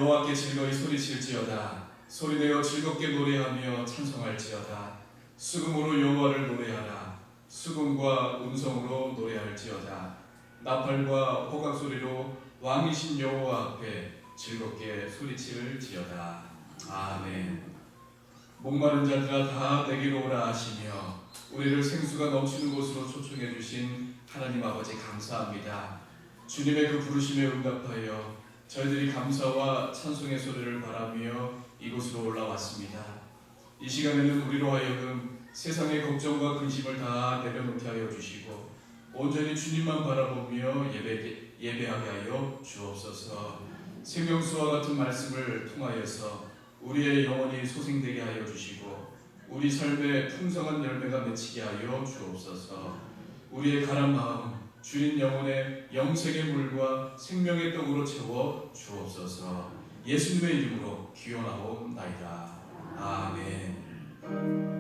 여호와께 즐거이 소리칠지어다. 소리내어 즐겁게 노래하며 찬송할지어다. 수금으로 여호와를 노래하라. 수금과 음성으로 노래할지어다. 나팔과 호각 소리로 왕이신 여호와 앞에 즐겁게 소리칠지어다. 아멘. 목마른 자들아 다 내게로 오라 하시며 우리를 생수가 넘치는 곳으로 초청해 주신 하나님 아버지 감사합니다. 주님의 그 부르심에 응답하여 저희들이 감사와 찬송의 소리를 바라며 이곳으로 올라왔습니다. 이 시간에는 우리로 하여금 세상의 걱정과 근심을 다 내려놓게 하여 주시고 온전히 주님만 바라보며 예배하게 하여 주옵소서. 생명수와 같은 말씀을 통하여서 우리의 영혼이 소생되게 하여 주시고 우리 삶에 풍성한 열매가 맺히게 하여 주옵소서. 우리의 가난 마음 주님 영혼의 영생의 물과 생명의 떡으로 채워 주옵소서. 예수님의 이름으로 기원하옵나이다. 아멘.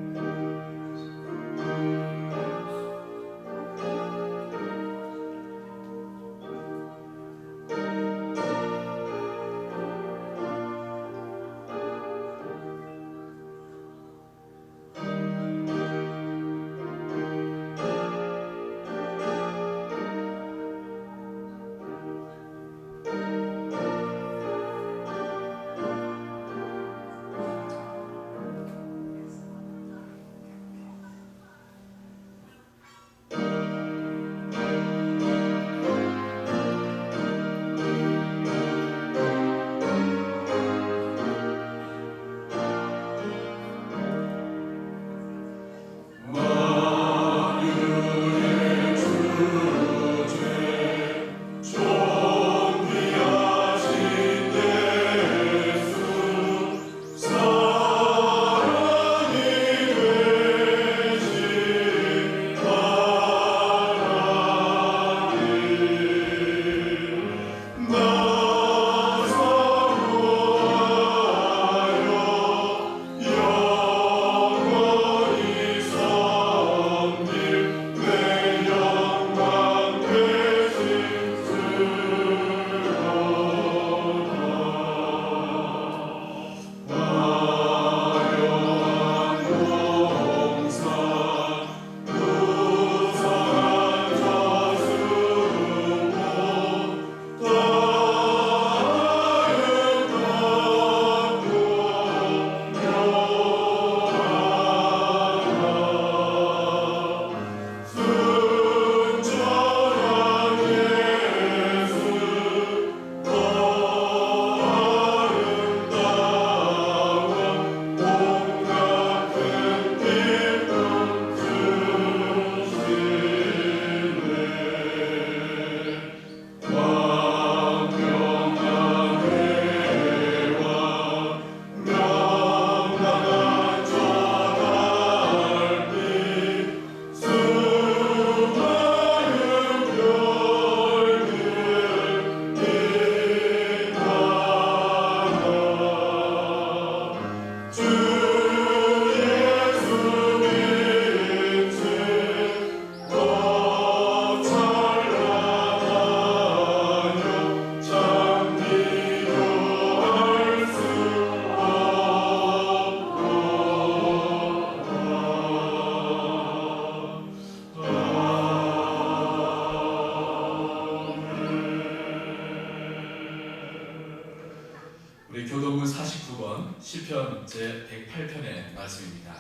우리 교도문 49번 시편 제 108편의 말씀입니다.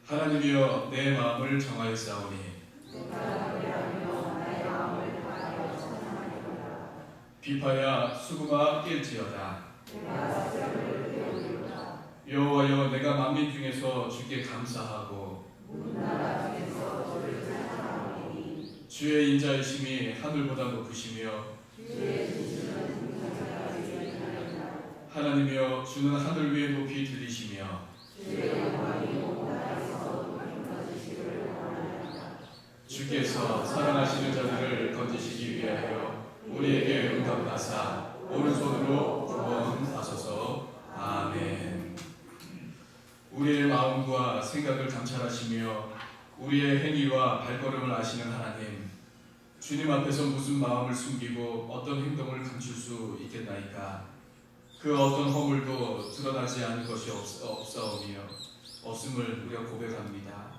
하나님이여 내 마음을 정하였사오니 비파야 수구마 깰지어다. 여호와여 내가 만민 중에서 주께 감사하고 주의 인자이심이 하늘보다 높으시며 하나님이여 주는 하늘 위에 높이 들리시며 주께서 사랑하시는 자들을 건지시기 위하여 우리에게 응답하사 오른손으로 구원하소서. 아멘. 우리의 마음과 생각을 감찰하시며 우리의 행위와 발걸음을 아시는 하나님, 주님 앞에서 무슨 마음을 숨기고 어떤 행동을 감출 수 있겠나이까. 그 어떤 허물도 드러나지 않을 것이 없음을 우리가 고백합니다.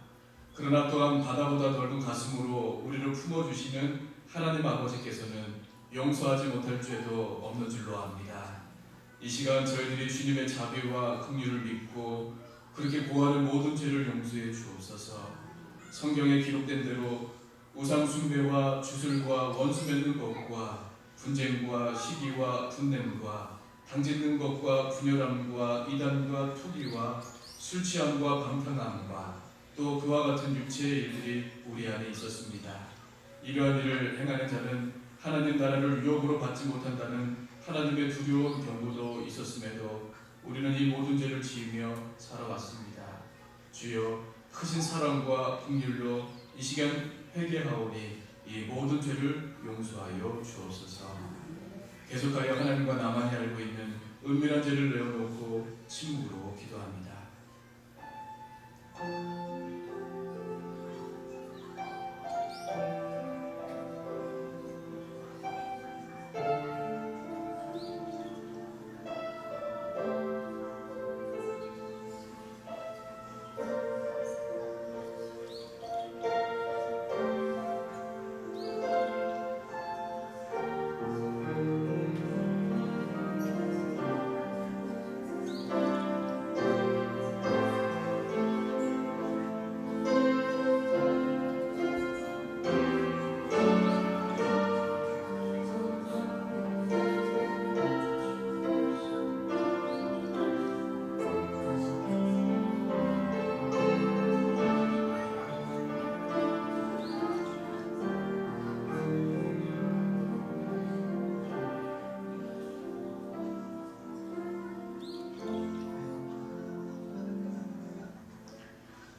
그러나 또한 바다보다 넓은 가슴으로 우리를 품어주시는 하나님 아버지께서는 용서하지 못할 죄도 없는 줄로 압니다. 이 시간 저희들이 주님의 자비와 긍휼을 믿고 그렇게 고하는 모든 죄를 용서해 주옵소서. 성경에 기록된 대로 우상 숭배와 주술과 원수 맺는 것과 분쟁과 시기와 분냄과 당짓는 것과 분열함과 이단과 투기와 술 취함과 방탕함과 또 그와 같은 육체의 일들이 우리 안에 있었습니다. 이러한 일을 행하는 자는 하나님 나라를 유업으로 받지 못한다는 하나님의 두려운 경고도 있었음에도 우리는 이 모든 죄를 지으며 살아왔습니다. 주여 크신 사랑과 긍휼로 이 시간 회개하오니 이 모든 죄를 용서하여 주옵소서. 계속하여 하나님과 나만이 알고 있는 은밀한 죄를 내어놓고 침묵으로 기도합니다.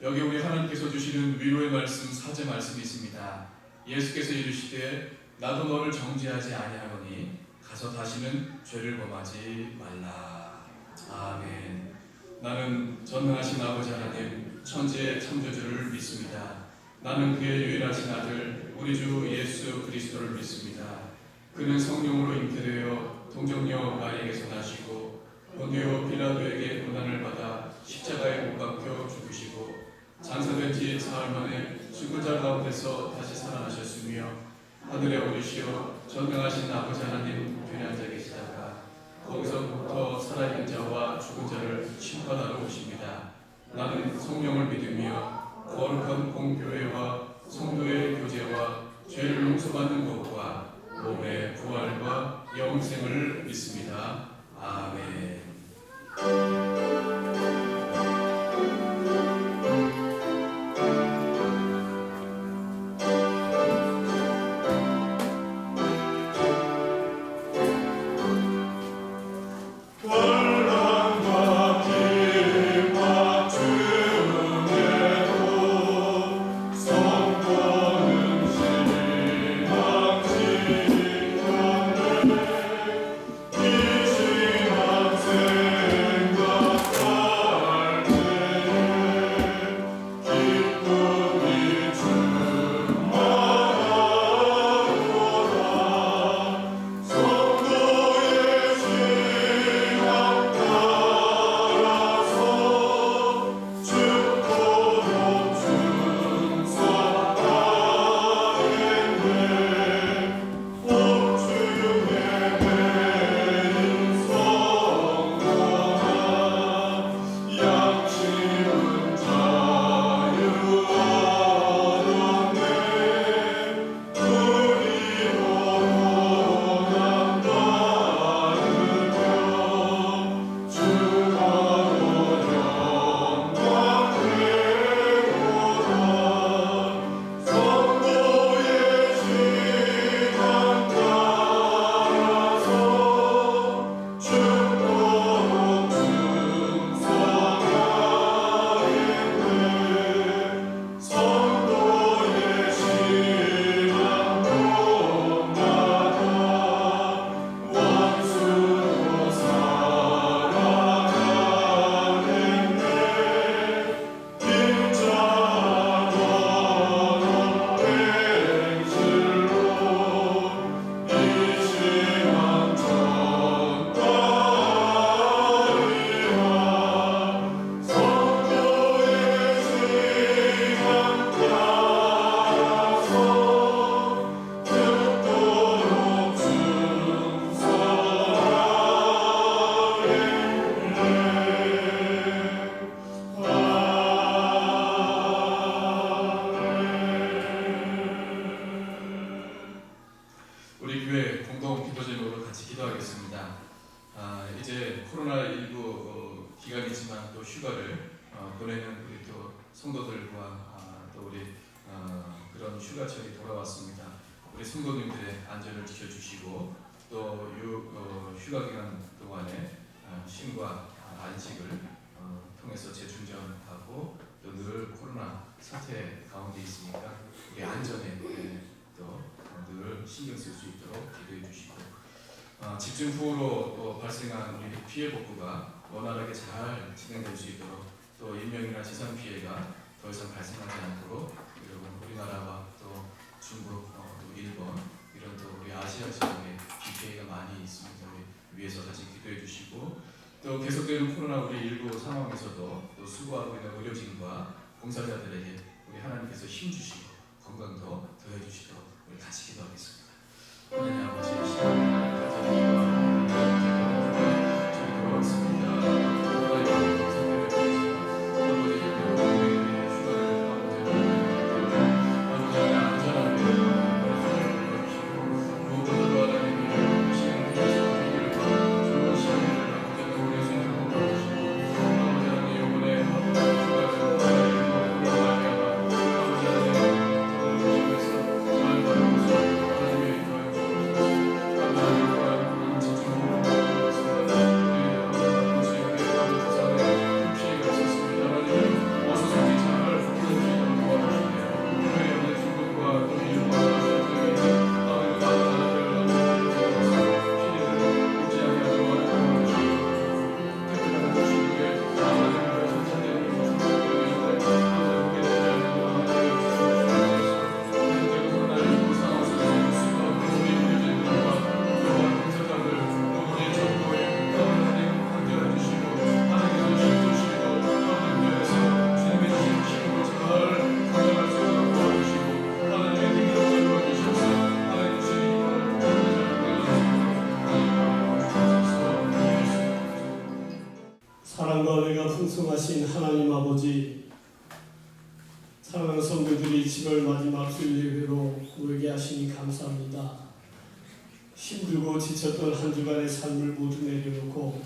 여기 우리 하나님께서 주시는 위로의 말씀, 사제 말씀이 있습니다. 예수께서 이르시되 나도 너를 정죄하지 아니하노니 가서 다시는 죄를 범하지 말라. 아멘. 나는 전능하신 아버지 하나님 천지의 창조주를 믿습니다. 나는 그의 유일하신 아들 우리 주 예수 그리스도를 믿습니다. 그는 성령으로 잉태되어 동정녀 마리에게서 나시고 본디오 빌라도에게 고난을 받아 십자가에 못 박혀 죽으시고 장사된 지 사흘 만에 죽은 자 가운데서 다시 살아나셨으며 하늘에 오르시어 전능하신 아버지 하나님 우편에 앉아 계시다가 거기서부터 살아있는 자와 죽은 자를 심판하러 오십니다. 나는 성령을 믿으며 거룩한 공교회와 성도의 교제와 죄를 용서받는 것과 몸의 부활과 영생을 믿습니다. 아멘. 공동 기도 제목으로 같이 기도하겠습니다. 이제 코로나19 기간이지만 또 휴가를 보내는 우리 또 성도들과 또 우리 그런 휴가철이 돌아왔습니다. 우리 성도님들의 안전을 지켜주시고 또 휴가 기간 동안에 쉼과 안식을 통해서 재충전하고 또 늘 코로나 사태 가운데 있으니까 우리 안전에 또 늘 신경 쓸 수 있도록 기도해 주시고 집중 후로 또 발생한 우리 피해 복구가 원활하게 잘 진행될 수 있도록 또 인명이나 재산 피해가 더 이상 발생하지 않도록 그리고 우리나라와 또 중국, 또 일본 이런 또 우리 아시아 지역에 비 피해가 많이 있습니다. 우리 위해서 같이 기도해 주시고 또 계속되는 코로나19 상황에서도 또 수고하고 있는 의료진과 봉사자들에게 우리 하나님께서 힘 주시고 건강도 더해 주시도록 우리 같이 기도하겠습니다. 하나님 아버지 시간을 감사드리고 저희 돌아왔습니다. 코로나19 상태를 보시고 아버지 우리의 휴가를 아버지 안전하게 보내주시고 무엇보다도 하나님의 시간을 위해서 좋은 시간을 아버지 우리 생각하고 보시고 아버지 하나님 이번에 휴가를 사랑과 은혜가 풍성하신 하나님 아버지, 사랑하는 성도들이 7월 마지막 주일 예배로 모이게 하시니 감사합니다. 힘들고 지쳤던 한 주간의 삶을 모두 내려놓고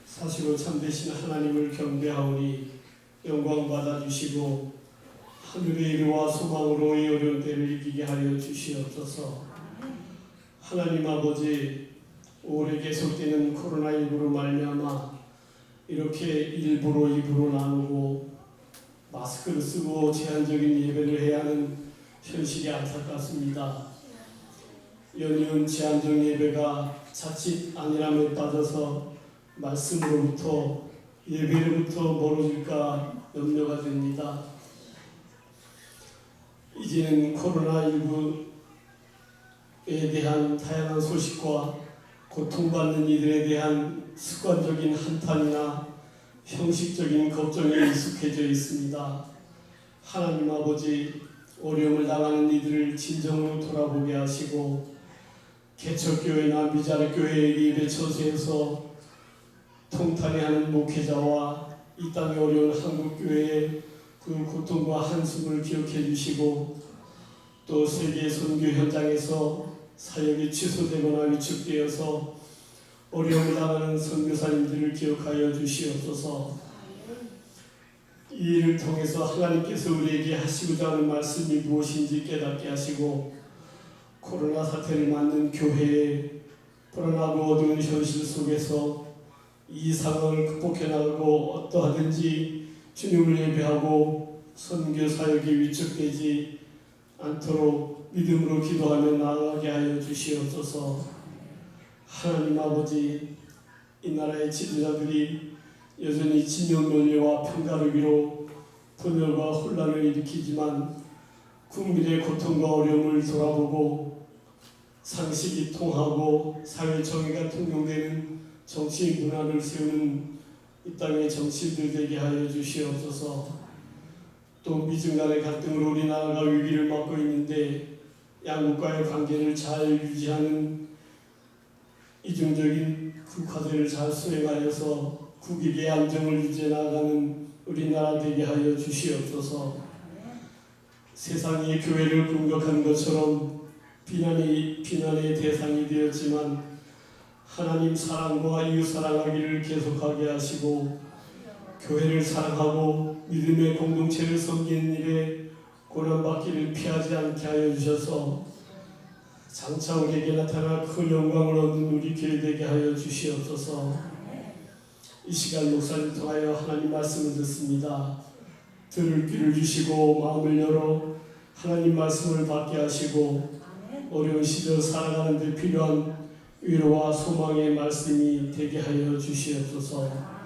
사시로 참되신 하나님을 경배하오니 영광 받아주시고 하늘의 일과 소망으로 이 어려운 때를 이기게 하여 주시옵소서. 하나님 아버지, 오래 계속되는 코로나19로 말미암아 이렇게 일부로 입으로 나누고 마스크를 쓰고 제한적인 예배를 해야 하는 현실이 안타깝습니다. 연이은 제한적 예배가 자칫 안일함에 빠져서 말씀으로부터 예배로부터 멀어질까 염려가 됩니다. 이제는 코로나19에 대한 다양한 소식과 고통받는 이들에 대한 습관적인 한탄이나 형식적인 걱정에 익숙해져 있습니다. 하나님 아버지, 어려움을 당하는 이들을 진정으로 돌아보게 하시고 개척교회나 미자립교회의 예배 처소에서 통탄해하는 목회자와 이 땅에 어려운 한국교회의 그 고통과 한숨을 기억해 주시고 또 세계 선교 현장에서 사역이 취소되거나 위축되어서 어려움을 당하는 선교사님들을 기억하여 주시옵소서. 이 일을 통해서 하나님께서 우리에게 하시고자 하는 말씀이 무엇인지 깨닫게 하시고 코로나 사태를 맞는 교회의 불안하고 어두운 현실 속에서 이 상황을 극복해 나가고 어떠하든지 주님을 예배하고 선교 사역이 위축되지 않도록 믿음으로 기도하며 나아가게 하여 주시옵소서. 하나님 아버지, 이 나라의 지도자들이 여전히 진영 논리와 편가르기로 분열과 혼란을 일으키지만 국민의 고통과 어려움을 돌아보고 상식이 통하고 사회 정의가 통용되는 정치 문화를 세우는 이 땅의 정치인들 되게 하여 주시옵소서. 또 미중 간의 갈등으로 우리나라가 위기를 맞고 있는데 양국과의 관계를 잘 유지하는 이중적인 국화제를 잘 수행하여서 국익의 안정을 유지해 나가는 우리나라 되게 하여 주시옵소서. 세상이 교회를 공격한 것처럼 비난의 대상이 되었지만 하나님 사랑과 이웃 사랑하기를 계속하게 하시고 교회를 사랑하고 믿음의 공동체를 섬기는 일에 고난받기를 피하지 않게 하여 주셔서 장차 우리에게 나타나 큰 영광을 얻는 우리 교회 되게 하여 주시옵소서. 이 시간 목사님 통하여 하나님 말씀을 듣습니다. 들을 귀를 주시고 마음을 열어 하나님 말씀을 받게 하시고 어려운 시절 살아가는 데 필요한 위로와 소망의 말씀이 되게 하여 주시옵소서.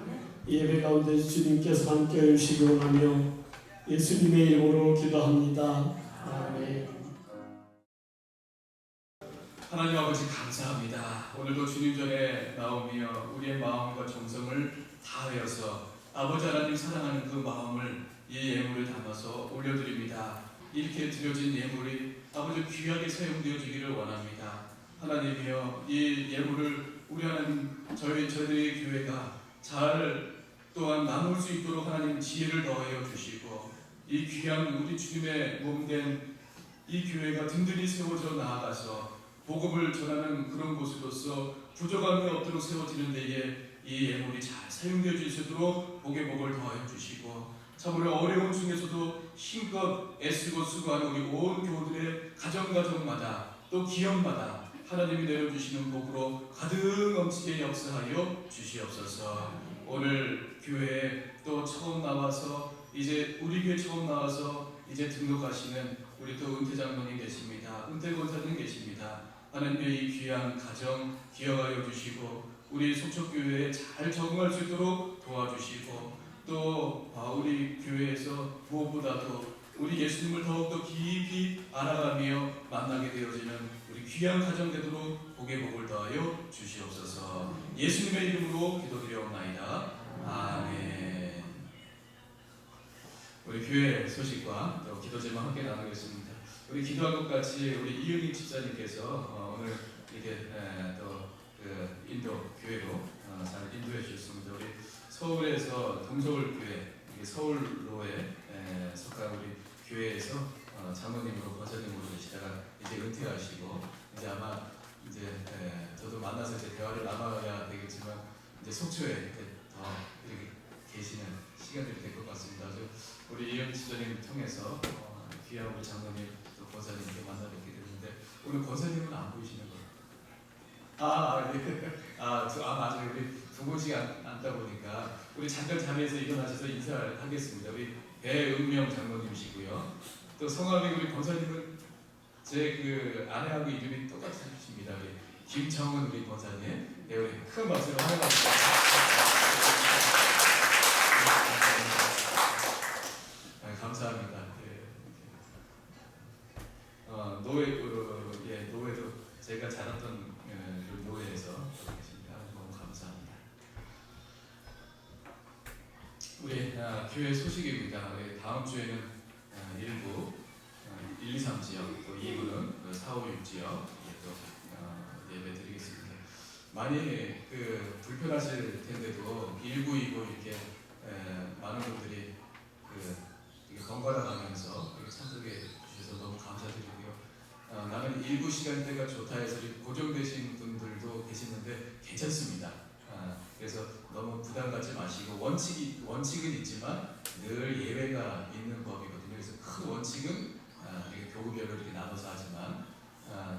예배 가운데 주님께서 함께 해주시기 원하며 예수님의 이름으로 기도합니다. 아멘. 하나님 아버지 감사합니다. 오늘도 주님 전에 나오며 우리의 마음과 정성을 다하여서 아버지 하나님 사랑하는 그 마음을 이 예물을 담아서 올려드립니다. 이렇게 드려진 예물이 아버지 귀하게 사용되어지기를 원합니다. 하나님이여 이 예물을 우리 하나님 저희들의 교회가 잘 또한 나눌 수 있도록 하나님 지혜를 더하여 주시고 이 귀한 우리 주님의 몸된 이 교회가 든든히 세워져 나아가서 복음을 전하는 그런 곳으로서 부족함이 없도록 세워지는 데에 이 예물이 잘 사용되어 주시도록 복의 복을 더하여 주시고 참으로 어려운 중에서도 힘껏 애쓰고 수고하는 우리 온 교우들의 가정마다 또 기업마다 하나님이 내려주시는 복으로 가득 넘치게 역사하여 주시옵소서. 오늘 교회에 또 처음 나와서 이제 우리 교회 처음 나와서 이제 등록하시는 우리 또 은퇴 장로님 계십니다. 은퇴 권사님 계십니다. 하나님의 이 귀한 가정 기억하여 주시고 우리 속초교회에 잘 적응할 수 있도록 도와주시고 또 우리 교회에서 무엇보다도 우리 예수님을 더욱더 깊이 알아가며 만나게 되어지는 우리 귀한 가정 되도록 복의 복을 더하여 주시옵소서. 예수님의 이름으로 기도드려옵나이다. 아멘. 우리 교회 소식과 또 기도 제목 함께 나누겠습니다. 우리 기도한 것 같이 우리 이은희 집사님께서 오늘 이렇게 또그 인도 교회로 잘 인도해 주셨습니다. 우리 서울에서 동서울교회 서울로에 속한 우리 교회에서 장로님으로 권사님으로 계시다가 이제 은퇴하시고 이제 아마 이제 저도 만나서 이제 대화를 나눠야 되겠지만 이제 속초에 더 이렇게 계시는 시간들이 될 것 같습니다. 아주 우리 이현 지도님 통해서 귀한 우리 장로님 또 권사님께 만나 뵙게 됐는데 오늘 권사님은 안 보이시는 거예요. 네. 맞아요. 우리 두 분씩 앉다 보니까 우리 잠깐 자리에서 일어나셔서 인사를 하겠습니다. 우리 배은명 장로님이시고요. 또 성함이 우리 권사님은 제 그 아내하고 이름이 똑같으십니다. 우리 김정은 우리 권사님. 네, 우리 큰 박수로 환영합니다. 감사합니다. 노회도 제가 자랐던 그 노회에서 계십니다. 너무 감사합니다. 우리 교회 소식입니다. 우리 다음 주에는 1부 1, 2, 3지역 또 2부는 4, 5, 6지역 또 예배 드리겠습니다. 많이 그 불편하실 텐데도 1, 9, 2부 이렇게 많은 분들이 이렇게 번갈아 가면서 참석해 주셔서 너무 감사드리고요. 나는 일부 시간대가 좋다 해서 고정되신 분들도 계시는데 괜찮습니다. 그래서 너무 부담 갖지 마시고 원칙은 있지만 늘 예외가 있는 법이거든요. 그래서 큰 원칙은 이렇게 교구별로 이렇게 나눠서 하지만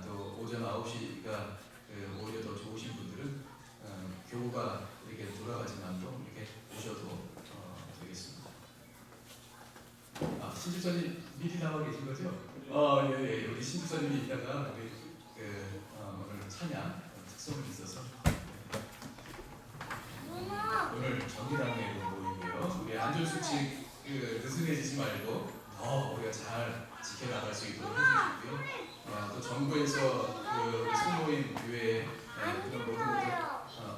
또 오전 9시가 오히려 더 좋으신 분들은 교구가 이렇게 돌아가지만 또 이렇게 오셔도 되겠습니다. 신집사님 미리 나와 계신 거죠? 예. 우리 신집사님이 있다가 우리 오늘 찬양 특성이 있어서 오늘 정기당회로 모이고요. 우리 안전수칙 느슨해지지 말고 더 우리가 잘 지켜나갈 수 있도록 해주시고요. 또 정부에서 우리 소모임 교회 그런 모든 것들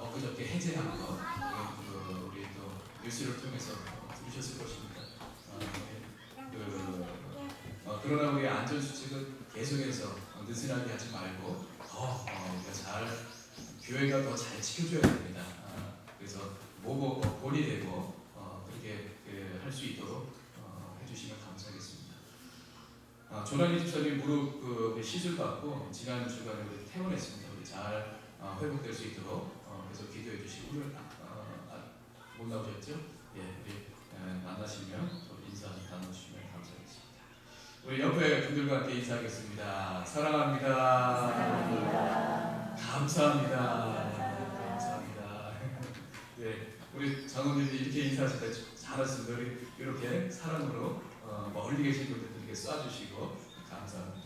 엊그저께 해제한 거 우리 또 뉴스를 통해서 들으셨을 것입니다. 그러나 우리 안전수칙은 계속해서 느슨하게 하지 말고 더 우리가 교회가 더 잘 지켜줘야 됩니다. 그래서 본이 되고 그렇게 할 수 있도록 해주시면 감사하겠습니다. 조난희 집사님 무릎 시술 받고 지난 주간에 우리 퇴원했습니다. 우리 잘 회복될 수 있도록 계속 기도해 주시고 오늘 못 나오셨죠? 예, 우리 만나시면 또 인사 나누시면 감사하겠습니다. 우리 옆에 분들과 함께 인사하겠습니다. 사랑합니다. 감사합니다. 감사합니다. 네, 우리 장로님이 이렇게 인사하실 때 잘하셨습니다. 우리 이렇게 사랑으로 멀리 계신 분들에게 쏴주시고 감사합니다.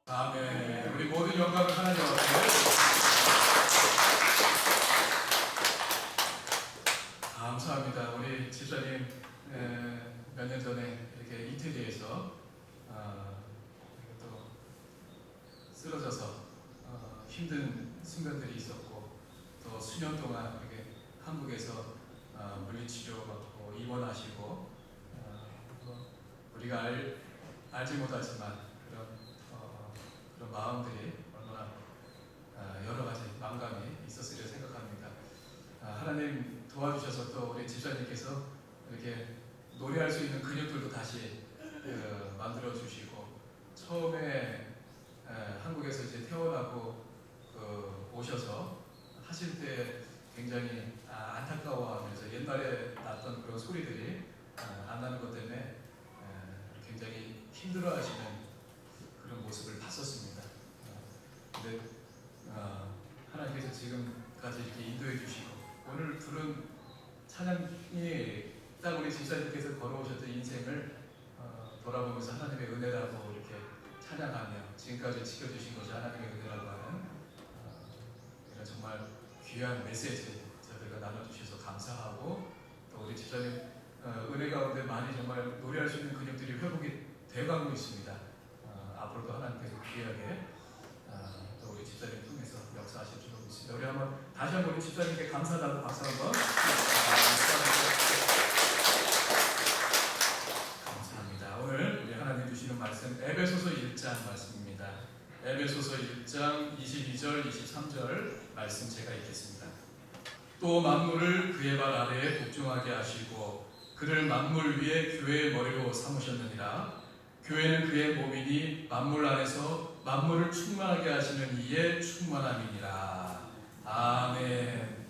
아멘. 우리 모든 영광을 하나님 앞에 감사합니다. 우리 집사님 몇 년 전에 이렇게 이태리에서 또 쓰러져서 힘든 순간들이 있었고 또 수년 동안 이렇게 한국에서 물리치료 받고 입원하시고 우리가 알지 못하지만 그런 마음들이 얼마나 여러 가지 망감이 있었으리라 생각합니다. 하나님 도와주셔서 또 우리 집사님께서 이렇게 노래할 수 있는 근육들도 다시 만들어 주시고 처음에 한국에서 이제 태어나고 오셔서 하실 때 굉장히 안타까워하면서 옛날에 났던 그런 소리들이 안 나는 것 때문에 굉장히 힘들어하시는 그런 모습을 봤었습니다. 근데 하나님께서 지금까지 이렇게 인도해 주시고 오늘 부른 찬양이 딱 우리 집사님께서 걸어오셨던 인생을 돌아보면서 하나님의 은혜라고 이렇게 찬양하며 지금까지 지켜주신 것이 하나님의 은혜라고 하는 이런 정말 귀한 메시지 저희가 나눠주셔서 감사하고 또 우리 집사님 은혜 가운데 많이 정말 노래할 수 있는 근육들이 회복이 돼가고 있습니다. 앞으로도 하나님께서 귀하게 또 우리 집사님 통해서 역사하실 줄 믿습니다. 우리 한번 다시 한번 우리 집사님께 감사하다고 박수 한번. 감사합니다. 오늘 우리 하나님 주시는 말씀 에베소서 1장 말씀입니다. 에베소서 1장 22절 23절 말씀 제가 읽겠습니다. 또 만물을 그의 발 아래에 복종하게 하시고 그를 만물 위에 교회의 머리로 삼으셨느니라. 교회는 그의 몸이니 만물 안에서 만물을 충만하게 하시는 이의 충만함이니라. 아멘.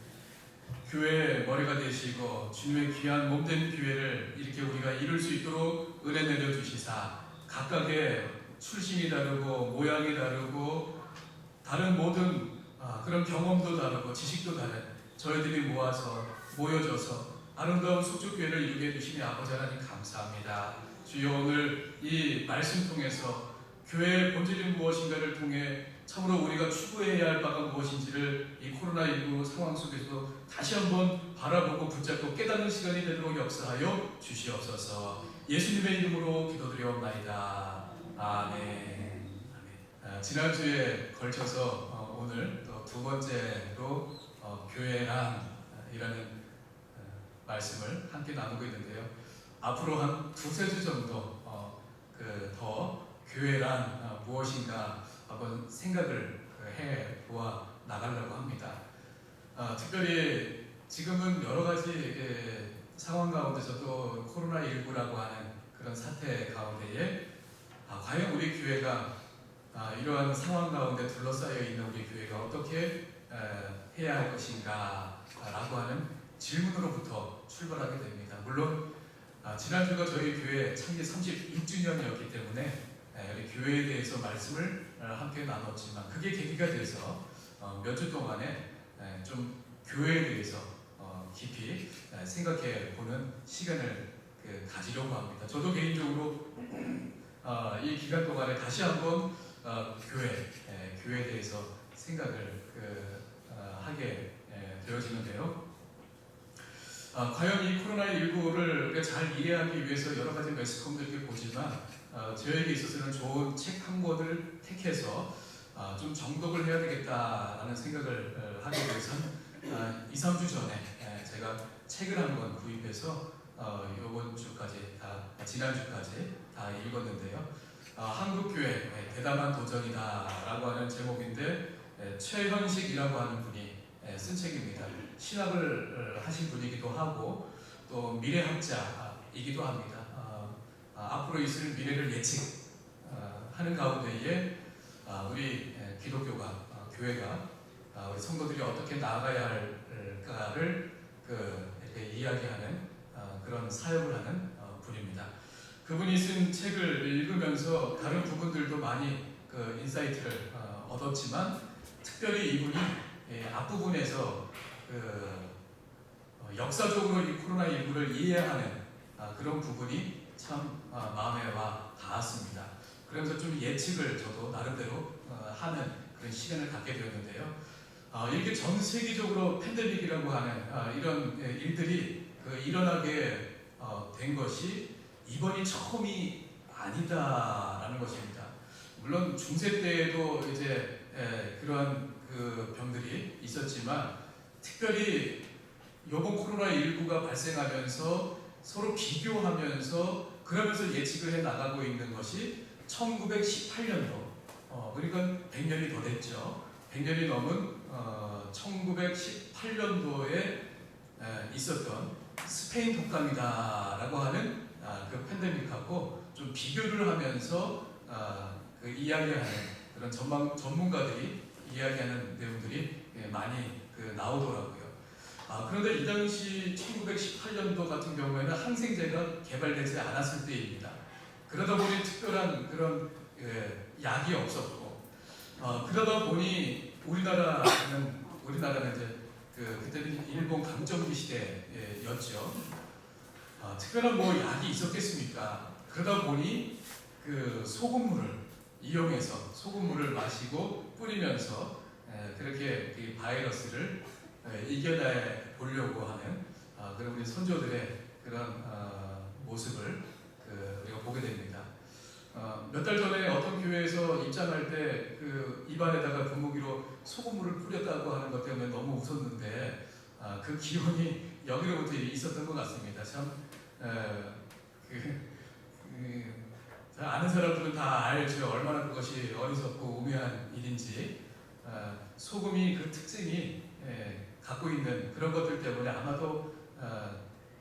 교회의 머리가 되시고 주님의 귀한 몸된 교회를 이렇게 우리가 이룰 수 있도록 은혜 내려주시사 각각의 출신이 다르고 모양이 다르고 다른 모든 그런 경험도 다르고 지식도 다른 저희들이 모여져서 아름다운 속주교회를 이루게 해주시니 아버지 하나님 감사합니다. 주여 오늘 이 말씀 통해서 교회의 본질이 무엇인가를 통해 참으로 우리가 추구해야 할 바가 무엇인지를 이 코로나19 상황 속에서 다시 한번 바라보고 붙잡고 깨닫는 시간이 되도록 역사하여 주시옵소서. 예수님의 이름으로 기도드리옵나이다. 아멘. 지난주에 걸쳐서 오늘 또 두 번째로 교회란이라는 말씀을 함께 나누고 있는데요. 앞으로 한 두세 주 정도 더 교회란 무엇인가 한번 생각을 해보아 나가려고 합니다. 특별히 지금은 여러 가지 상황 가운데서도 코로나19라고 하는 그런 사태 가운데에 과연 우리 교회가 이러한 상황 가운데 둘러싸여 있는 우리 교회가 어떻게 해야 할 것인가 라고 하는 질문으로부터 출발하게 됩니다. 물론 지난주가 저희 교회 창립 36주년이었기 때문에 우리 교회에 대해서 말씀을 함께 나눴지만 그게 계기가 돼서 몇 주 동안에 좀 교회에 대해서 깊이 생각해 보는 시간을 가지려고 합니다. 저도 개인적으로 이 기간 동안에 다시 한번 교회에 대해서 생각을 하게 되어지는데요. 과연 이 코로나19를 잘 이해하기 위해서 여러 가지 매스컴들을 보지만 저에게 있어서는 좋은 책 한 권을 택해서 좀 정독을 해야 되겠다라는 생각을 하기 위해서 2, 3주 전에 제가 책을 한 권 구입해서 이번 주까지 지난주까지 다 읽었는데요. 한국교회 대담한 도전이다라고 하는 제목인데 최현식이라고 하는 분이 쓴 책입니다. 신학을 하신 분이기도 하고 또 미래학자이기도 합니다. 앞으로 있을 미래를 예측하는 가운데에 우리 기독교가 교회가 우리 성도들이 어떻게 나아가야 할까를 이렇게 이야기하는 그런 사역을 하는 분입니다. 그분이 쓴 책을 읽으면서 다른 부분들도 많이 인사이트를 얻었지만 특별히 이분이 앞부분에서 역사적으로 이 코로나19를 이해하는 그런 부분이 참 마음에 와 닿았습니다. 그러면서 좀 예측을 저도 나름대로 하는 그런 시간을 갖게 되었는데요. 이렇게 전 세계적으로 팬데믹이라고 하는 이런 일들이 일어나게 된 것이 이번이 처음이 아니다라는 것입니다. 물론 중세 때에도 이제 그러한 병들이 있었지만 특별히 이번 코로나19가 발생하면서 서로 비교하면서 그러면서 예측을 해 나가고 있는 것이 1918년도 그러니까 100년이 더 됐죠. 100년이 넘은 1918년도에 있었던 스페인 독감이다라고 하는 그 팬데믹하고 좀 비교를 하면서 그 이야기하는 그런 전문가들이 이야기하는 내용들이 많이 그 나오더라고요. 그런데 이 당시 1918년도 같은 경우에는 항생제가 개발되지 않았을 때입니다. 그러다 보니 특별한 그런 약이 없었고, 그러다 보니 우리나라는 이제 그때는 일본 강점기 시대였죠. 특별한 뭐 약이 있었겠습니까? 그러다 보니 그 소금물을 이용해서 소금물을 마시고 뿌리면서 그렇게 이 바이러스를 이겨내 보려고 하는 그런 우리 선조들의 그런 모습을 우리가 보게 됩니다. 몇 달 전에 어떤 교회에서 입장할 때 그 입안에다가 분무기로 소금물을 뿌렸다고 하는 것 때문에 너무 웃었는데 그 기원이 여기로부터 있었던 것 같습니다. 참 아는 사람들은 다 알죠. 얼마나 그것이 어리석고 우매한 일인지. 소금이 그 특징이 갖고 있는 그런 것들 때문에 아마도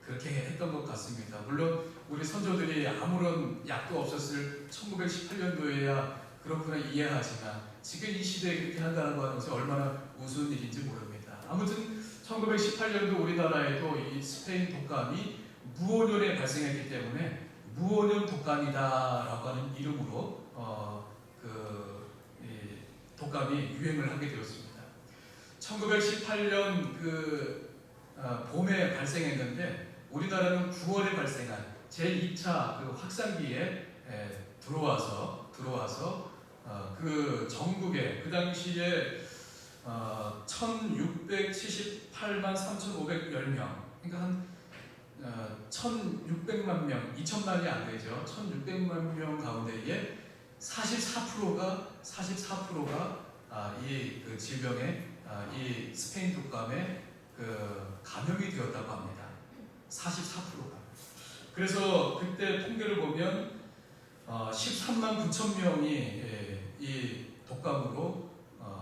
그렇게 했던 것 같습니다. 물론 우리 선조들이 아무런 약도 없었을 1918년도에야 그렇구나 이해하지만 지금 이 시대에 그렇게 한다는 것이 얼마나 우스운 일인지 모릅니다. 아무튼 1918년도 우리나라에도 이 스페인 독감이 무오년에 발생했기 때문에 무오년 독감이다라고 하는 이름으로 독감이 유행을 하게 되었습니다. 1918년 봄에 발생했는데 우리나라는 9월에 발생한 제2차 그 확산기에 들어와서 그 전국에 그 당시에 1678만 3,510명, 그러니까 한 1,600만 명, 2,000만이 안 되죠. 1,600만 명 가운데에 44%가 이 그 질병에 이 스페인 독감에 그 감염이 되었다고 합니다. 44%가. 그래서 그때 통계를 보면 13만 9천 명이 이 독감으로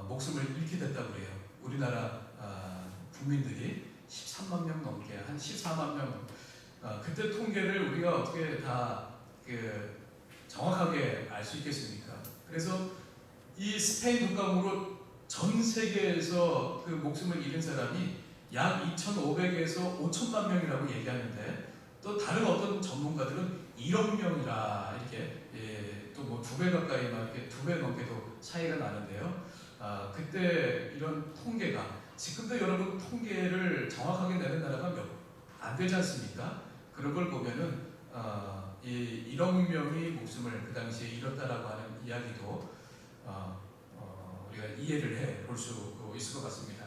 목숨을 잃게 됐다고 그래요. 우리나라 국민들이 13만 명 넘게 한 14만 명. 그때 통계를 우리가 어떻게 다 정확하게 알 수 있겠습니까? 그래서 이 스페인 독감으로 전 세계에서 그 목숨을 잃은 사람이 약 2,500에서 5천만 명이라고 얘기하는데 또 다른 어떤 전문가들은 1억 명이라 이렇게 또 뭐 2배 가까이 막 이렇게 2배 넘게도 차이가 나는데요. 그때 이런 통계가 지금도 여러분 통계를 정확하게 내는 나라가 몇 안 되지 않습니까? 그런 걸 보면은 이 1억 명이 목숨을 그 당시에 잃었다라고 하는 이야기도 우리가 이해를 해 볼 수 있을 것 같습니다.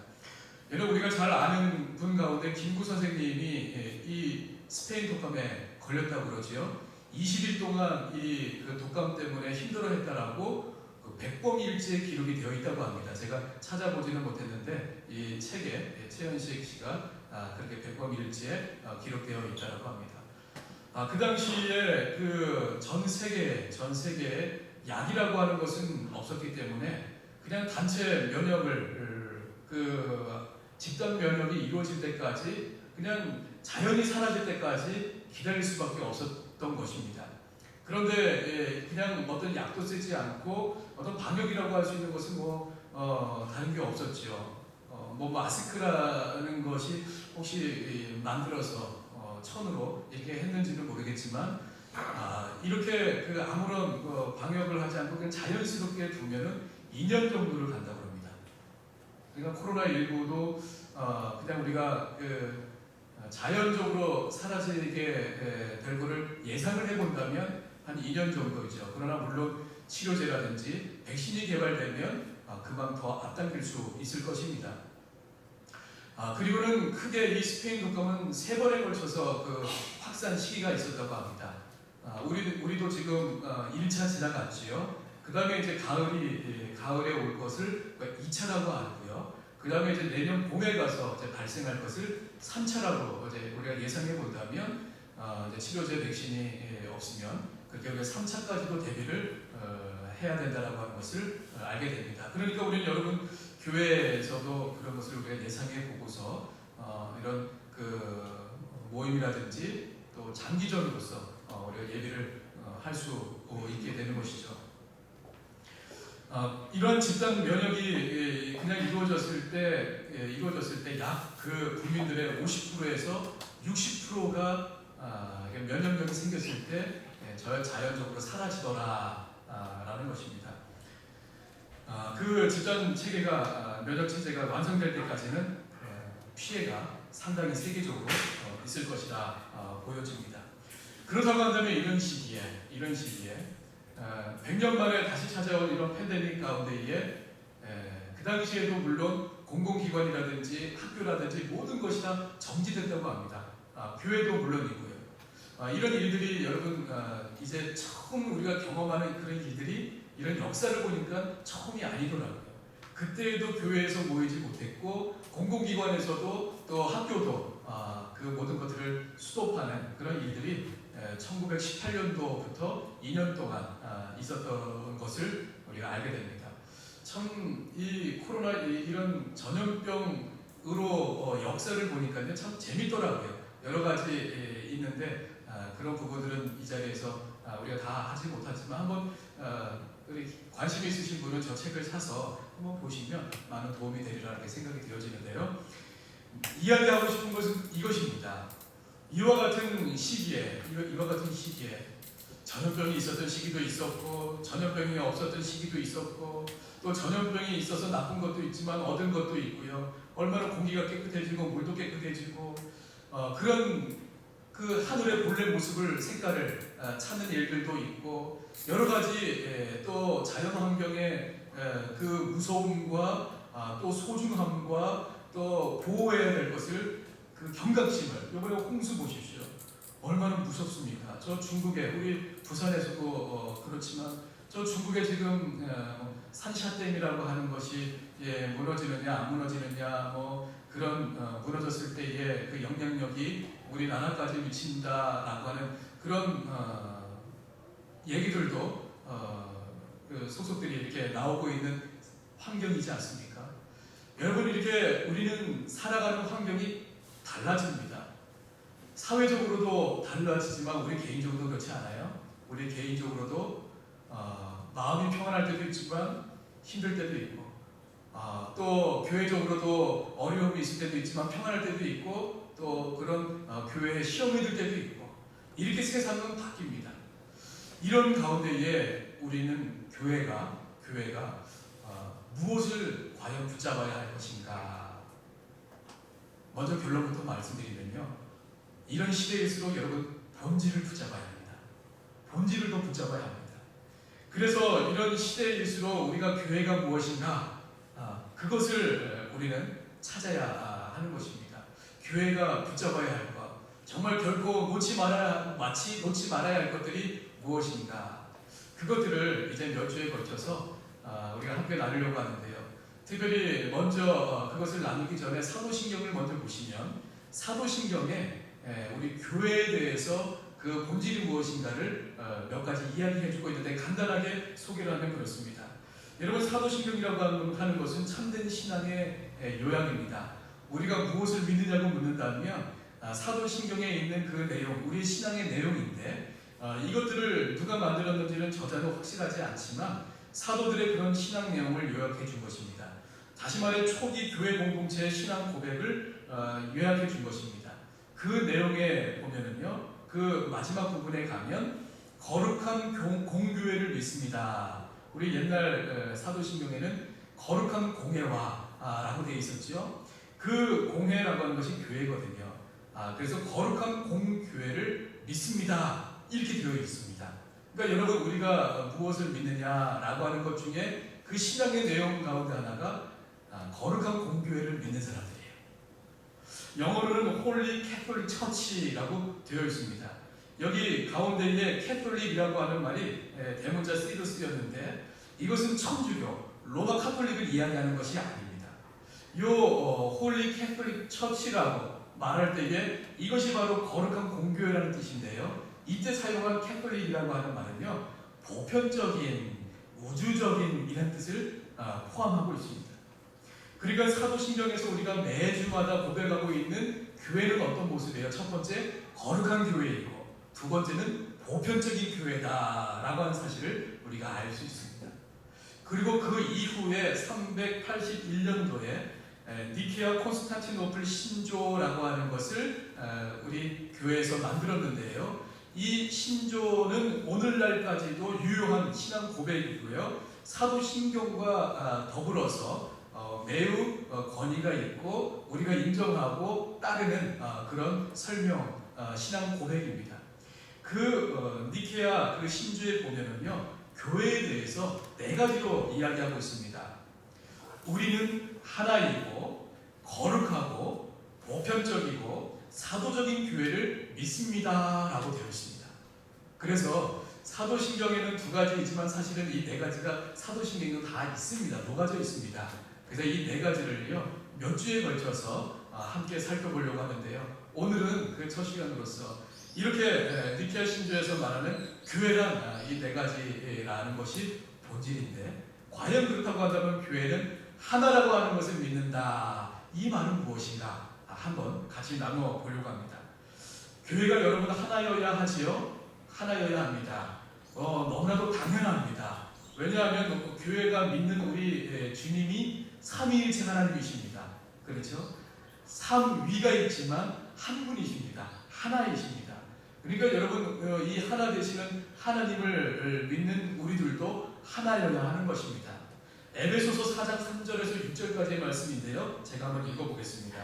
예를 우리가 잘 아는 분 가운데 김구 선생님이 이 스페인 독감에 걸렸다고 그러지요. 20일 동안 그 독감 때문에 힘들어했다라고 그 백범일지에 기록이 되어 있다고 합니다. 제가 찾아보지는 못했는데 이 책에 최현식 씨가 그렇게 백범일지에 기록되어 있다고 합니다. 그 당시에 그 전 세계에 약이라고 하는 것은 없었기 때문에 그냥 단체 면역을 집단 면역이 이루어질 때까지 그냥 자연이 사라질 때까지 기다릴 수밖에 없었던 것입니다. 그런데 그냥 어떤 약도 쓰지 않고 어떤 방역이라고 할 수 있는 것은 다른 게 없었죠. 뭐 마스크라는 것이 혹시 만들어서 천으로 이렇게 했는지는 모르겠지만 이렇게 아무런 방역을 하지 않고 그냥 자연스럽게 두면은 2년 정도를 간다고 합니다. 그러니까 코로나19도 그냥 우리가 자연적으로 사라지게 될 거를 예상을 해본다면 한 2년 정도이죠. 그러나 물론 치료제라든지 백신이 개발되면 금방 더 앞당길 수 있을 것입니다. 그리고는 크게 이 스페인 독감은 3번에 걸쳐서 그 확산 시기가 있었다고 합니다. 우리도 지금 1차 지나갔지요. 그 다음에 이제 가을에 올 것을 2차라고 하고요. 그 다음에 이제 내년 봄에 가서 이제 발생할 것을 3차라고 이제 우리가 예상해 본다면 이제 치료제 백신이 없으면 그렇게 우리가 3차까지도 대비를 해야 된다라고 하는 것을 알게 됩니다. 그러니까 우리는 여러분 교회에서도 그런 것을 우리가 예상해 보고서 이런 모임이라든지 또 장기전으로서 우리가 예배를 할 수 있게 되는 것이죠. 이런 집단 면역이 그냥 이루어졌을 때 약 그 국민들의 50%에서 60%가 면역력이 생겼을 때 자연적으로 사라지더라라는 것입니다. 그 집단 체계가 면역 체제가 완성될 때까지는 피해가 상당히 세계적으로 있을 것이라 보여집니다. 그렇다고 한다면 이런 시기에 100년 만에 다시 찾아온 이런 팬데믹 가운데에 그 당시에도 물론 공공기관이라든지 학교라든지 모든 것이 다 정지됐다고 합니다. 교회도 물론이고요. 이런 일들이 여러분 이제 처음 우리가 경험하는 그런 일들이 이런 역사를 보니까 처음이 아니더라고요. 그때에도 교회에서 모이지 못했고 공공기관에서도 또 학교도 그 모든 것들을 스톱하는 그런 일들이 1918년도부터 2년 동안 있었던 것을 우리가 알게 됩니다. 참 이 코로나 이런 전염병으로 역사를 보니까요 참 재밌더라고요. 여러 가지 있는데 그런 부분들은 이 자리에서 우리가 다 하지 못하지만 한번 우리 관심 있으신 분은 저 책을 사서 한번 보시면 많은 도움이 되리라 이렇게 생각이 되어지는데요. 이야기하고 싶은 것은 이것입니다. 이와 같은 시기에 전염병이 있었던 시기도 있었고 전염병이 없었던 시기도 있었고 또 전염병이 있어서 나쁜 것도 있지만 얻은 것도 있고요. 얼마나 공기가 깨끗해지고 물도 깨끗해지고 그런 그 하늘의 본래 모습을 색깔을 찾는 일들도 있고 여러 가지 또 자연 환경의 그 무서움과 또 소중함과 또 보호해야 될 것을 그 경각심을 이번에 홍수 보십시오. 얼마나 무섭습니까? 저 중국에 우리 부산에서도 그렇지만 저 중국에 지금 산샤댐이라고 하는 것이 무너지느냐 안 무너지느냐 뭐 그런 무너졌을 때의 그 영향력이 우리나라까지 미친다라고 하는 그런 얘기들도 그 소속들이 이렇게 나오고 있는 환경이지 않습니까? 여러분 이렇게 우리는 살아가는 환경이 달라집니다. 사회적으로도 달라지지만 우리 개인적으로도 그렇지 않아요? 우리 개인적으로도 마음이 평안할 때도 있지만 힘들 때도 있고 또 교회적으로도 어려움이 있을 때도 있지만 평안할 때도 있고 또 그런 교회에 시험이 들 때도 있고 이렇게 세상은 바뀝니다. 이런 가운데에 우리는 교회가 무엇을 과연 붙잡아야 할 것인가? 먼저 결론부터 말씀드리면요. 이런 시대일수록 여러분 본질을 붙잡아야 합니다. 본질을 더 붙잡아야 합니다. 그래서 이런 시대일수록 우리가 교회가 무엇인가 그것을 우리는 찾아야 하는 것입니다. 교회가 붙잡아야 할 것, 정말 결코 놓지 말아야 할 것들이 무엇인가 그것들을 이제 몇 주에 걸쳐서 우리가 함께 나누려고 하는데요. 특별히 먼저 그것을 나누기 전에 사도신경을 먼저 보시면 사도신경에 우리 교회에 대해서 그 본질이 무엇인가를 몇 가지 이야기해주고 있는데 간단하게 소개를 하면 그렇습니다. 여러분 사도신경이라고 하는 것은 참된 신앙의 요약입니다. 우리가 무엇을 믿느냐고 묻는다면 사도신경에 있는 그 내용, 우리 신앙의 내용인데 이것들을 누가 만들었는지는 저자도 확실하지 않지만 사도들의 그런 신앙 내용을 요약해 준 것입니다. 다시 말해 초기 교회 공동체의 신앙 고백을 요약해 준 것입니다. 그 내용에 보면은요, 그 마지막 부분에 가면 거룩한 공교회를 믿습니다. 우리 옛날 사도신경에는 거룩한 공회와라고 되어 있었죠. 그 공회라고 하는 것이 교회거든요. 그래서 거룩한 공교회를 믿습니다. 이렇게 되어 있습니다. 그러니까 여러분 우리가 무엇을 믿느냐라고 하는 것 중에 그 신앙의 내용 가운데 하나가 거룩한 공교회를 믿는 사람들이에요. 영어로는 홀리 캐톨릭 처치라고 되어 있습니다. 여기 가운데에 캐톨릭이라고 하는 말이 대문자 C로 쓰였는데 이것은 천주교, 로마 카톨릭을 이야기하는 것이 아닙니다. 요 홀리 캐톨릭 처치라고 말할 때에 이것이 바로 거룩한 공교회라는 뜻인데요. 이때 사용한 캐톨릭이라고 하는 말은요, 보편적인, 우주적인 이런 뜻을 포함하고 있습니다. 그러니까 사도신경에서 우리가 매주마다 고백하고 있는 교회는 어떤 모습이에요? 첫 번째, 거룩한 교회이고, 두 번째는 보편적인 교회다라고 하는 사실을 우리가 알 수 있습니다. 그리고 그 이후에 381년도에 니케아 콘스탄티노플 신조라고 하는 것을 우리 교회에서 만들었는데요. 이 신조는 오늘날까지도 유효한 신앙 고백이고요. 사도신경과 더불어서 매우 권위가 있고 우리가 인정하고 따르는 그런 설명 신앙 고백입니다. 그 니케아 그 신조에 보면은요, 교회에 대해서 네 가지로 이야기하고 있습니다. 우리는 하나이고 거룩하고 보편적이고 사도적인 교회를 믿습니다라고 되어 있습니다. 그래서 사도신경에는 두 가지이지만 사실은 이 네 가지가 사도신경에도 다 있습니다. 녹아져 있습니다. 그래서 이 네 가지를요, 몇 주에 걸쳐서 함께 살펴보려고 하는데요. 오늘은 그 첫 시간으로서 이렇게 니케아 신조에서 말하는 교회란 이 네 가지라는 것이 본질인데, 과연 그렇다고 한다면 교회는 하나라고 하는 것을 믿는다, 이 말은 무엇인가 한번 같이 나눠 보려고 합니다. 교회가 여러분 하나여야 하지요? 하나여야 합니다. 너무나도 당연합니다. 왜냐하면 교회가 믿는 우리 주님이 삼위일체 하나님이십니다. 그렇죠? 삼위가 있지만 한 분이십니다. 하나이십니다. 그러니까 여러분 이 하나 되시는 하나님을 믿는 우리들도 하나여야 하는 것입니다. 에베소서 4장 3절에서 6절까지의 말씀인데요. 제가 한번 읽어보겠습니다.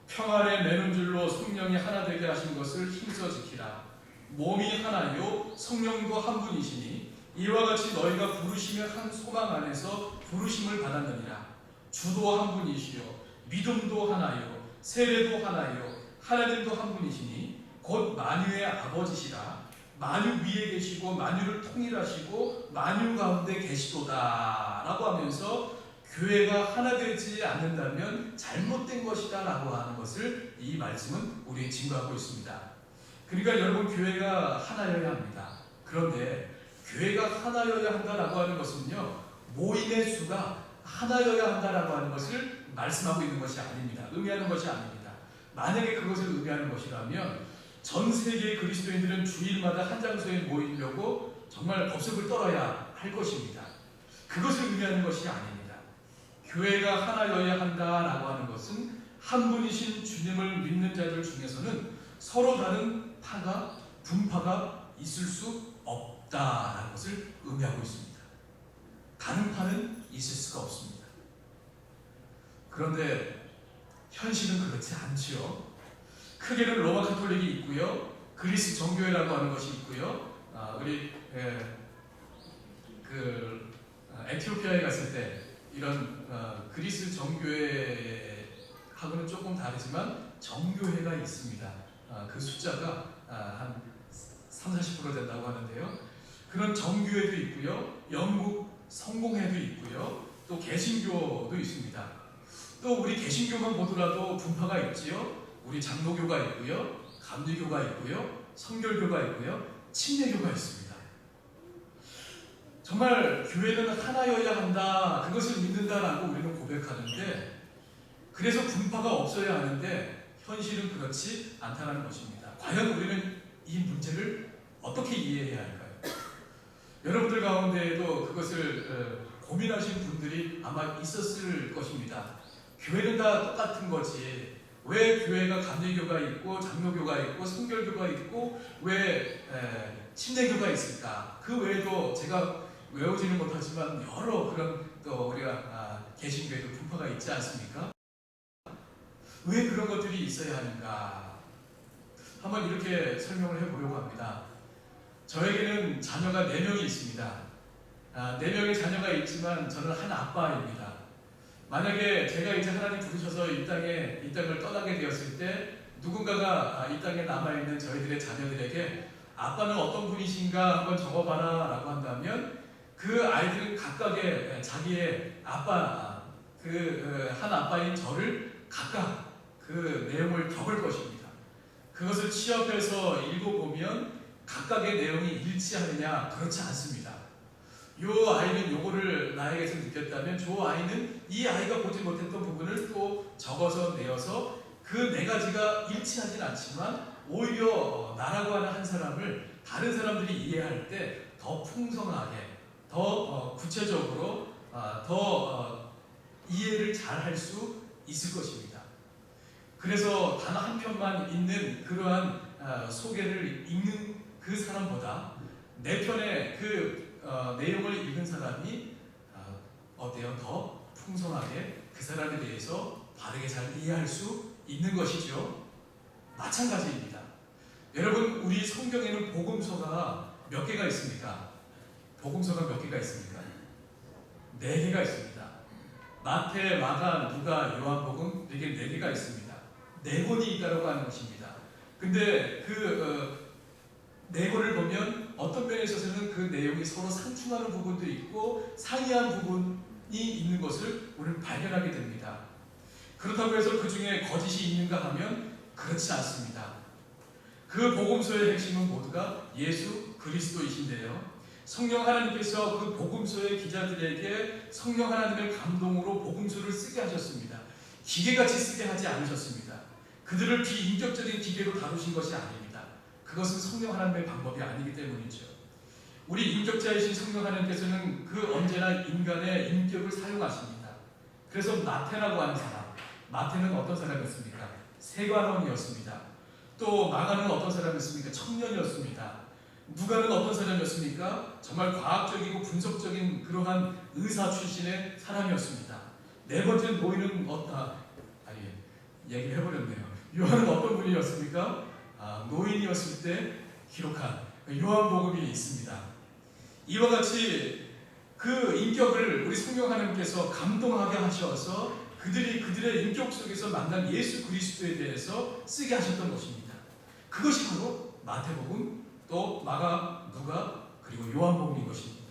평안에 매는 줄로 성령이 하나 되게 하신 것을 힘써 지키라. 몸이 하나요 성령도 한 분이시니 이와 같이 너희가 부르심의 한 소망 안에서 부르심을 받았느니라. 주도 한 분이시요 믿음도 하나요 세례도 하나요 하나님도 한 분이시니 곧 만유의 아버지시라. 만유 위에 계시고 만유를 통일하시고 만유 가운데 계시도다 라고 하면서 교회가 하나 되지 않는다면 잘못된 것이다 라고 하는 것을 이 말씀은 우리에 증거하고 있습니다. 그러니까 여러분 교회가 하나여야 합니다. 그런데 교회가 하나여야 한다라고 하는 것은요, 모임의 수가 하나여야 한다라고 하는 것을 말씀하고 있는 것이 아닙니다. 의미하는 것이 아닙니다. 만약에 그것을 의미하는 것이라면 전 세계의 그리스도인들은 주일마다 한 장소에 모이려고 정말 법석을 떨어야 할 것입니다. 그것을 의미하는 것이 아닙니다. 교회가 하나여야 한다라고 하는 것은 한 분이신 주님을 믿는 자들 중에서는 서로 다른 파가 분파가 있을 수 없다라는 것을 의미하고 있습니다. 다른 파는 있을 수가 없습니다. 그런데 현실은 그렇지 않지요. 크게는 로마 카톨릭이 있고요, 그리스 정교회라고 하는 것이 있고요. 우리 에티오피아에 갔을 때 이런 그리스 정교회하고는 조금 다르지만 정교회가 있습니다. 그 숫자가 한 30-40% 된다고 하는데요. 그런 정교회도 있고요, 영국 성공회도 있고요, 또 개신교도 있습니다. 또 우리 개신교만 보더라도 분파가 있지요. 우리 장로교가 있고요, 감리교가 있고요, 성결교가 있고요, 침례교가 있습니다. 정말 교회는 하나여야 한다, 그것을 믿는다라고 우리는 고백하는데, 그래서 분파가 없어야 하는데 현실은 그렇지 않다는 것입니다. 과연 우리는 이 문제를 어떻게 이해해야 할까요? 여러분들 가운데에도 그것을 고민하신 분들이 아마 있었을 것입니다. 교회는 다 똑같은 거지, 왜 교회가 감리교가 있고 장로교가 있고 성결교가 있고 왜 침례교가 있을까? 그 외에도 제가 외우지는 못하지만 여러 그런 또 우리가 개신교에도 분파가 있지 않습니까? 왜 그런 것들이 있어야 하는가? 한번 이렇게 설명을 해보려고 합니다. 저에게는 자녀가 4명이 있습니다. 4명의 자녀가 있지만 저는 한 아빠입니다. 만약에 제가 이제 하나님 부르셔서 이 땅을 떠나게 되었을 때 누군가가 이 땅에 남아있는 저희들의 자녀들에게 아빠는 어떤 분이신가 한번 적어봐라 라고 한다면 그 아이들은 각각의 자기의 아빠, 한 아빠인 저를 각각 그 내용을 적을 것입니다. 그것을 취합해서 읽어보면 각각의 내용이 일치하느냐? 그렇지 않습니다. 요 아이는 요거를 나에게서 느꼈다면 저 아이는 이 아이가 보지 못했던 부분을 또 적어서 내어서 그 네 가지가 일치하진 않지만 오히려 나라고 하는 한 사람을 다른 사람들이 이해할 때 더 풍성하게, 더 구체적으로, 더 이해를 잘 할 수 있을 것입니다. 그래서 단 한 편만 있는 그러한 소개를 읽는 그 사람보다 네 편의 그 내용을 읽은 사람이 어때요? 더 풍성하게 그 사람에 대해서 바르게 잘 이해할 수 있는 것이죠. 마찬가지입니다. 여러분, 우리 성경에는 복음서가 몇 개가 있습니까? 복음서가 몇 개가 있습니까? 4개가 있습니다. 마태, 마가, 누가, 요한복음 이렇게 4개가 있습니다. 4권이 있다고 하는 것입니다. 근데 그 4권을 보면 어떤 면에 있어서는 그 내용이 서로 상충하는 부분도 있고 상이한 부분이 있는 것을 우리는 발견하게 됩니다. 그렇다고 해서 그 중에 거짓이 있는가 하면 그렇지 않습니다. 그 복음서의 핵심은 모두가 예수 그리스도이신데요. 성령 하나님께서 그 복음서의 기자들에게 성령 하나님의 감동으로 복음서를 쓰게 하셨습니다. 기계같이 쓰게 하지 않으셨습니다. 그들을 비인격적인 기계로 다루신 것이 아닙니다. 그것은 성령 하나님의 방법이 아니기 때문이죠. 우리 인격자이신 성령 하나님께서는 그 언제나 인간의 인격을 사용하십니다. 그래서 마태라고 하는 사람, 마태는 어떤 사람이었습니까? 세관원이었습니다. 또 마가는 어떤 사람이었습니까? 청년이었습니다. 누가는 어떤 사람이었습니까? 정말 과학적이고 분석적인 그러한 의사 출신의 사람이었습니다. 4번째 노인은 얘기를 해버렸네요. 요한은 어떤 분이었습니까? 노인이었을 때 기록한 요한복음이 있습니다. 이와 같이 그 인격을 우리 성령 하나님께서 감동하게 하셔서 그들의 인격 속에서 만난 예수 그리스도에 대해서 쓰게 하셨던 것입니다. 그것이 바로 마태복음, 또 마가, 누가, 그리고 요한복음인 것입니다.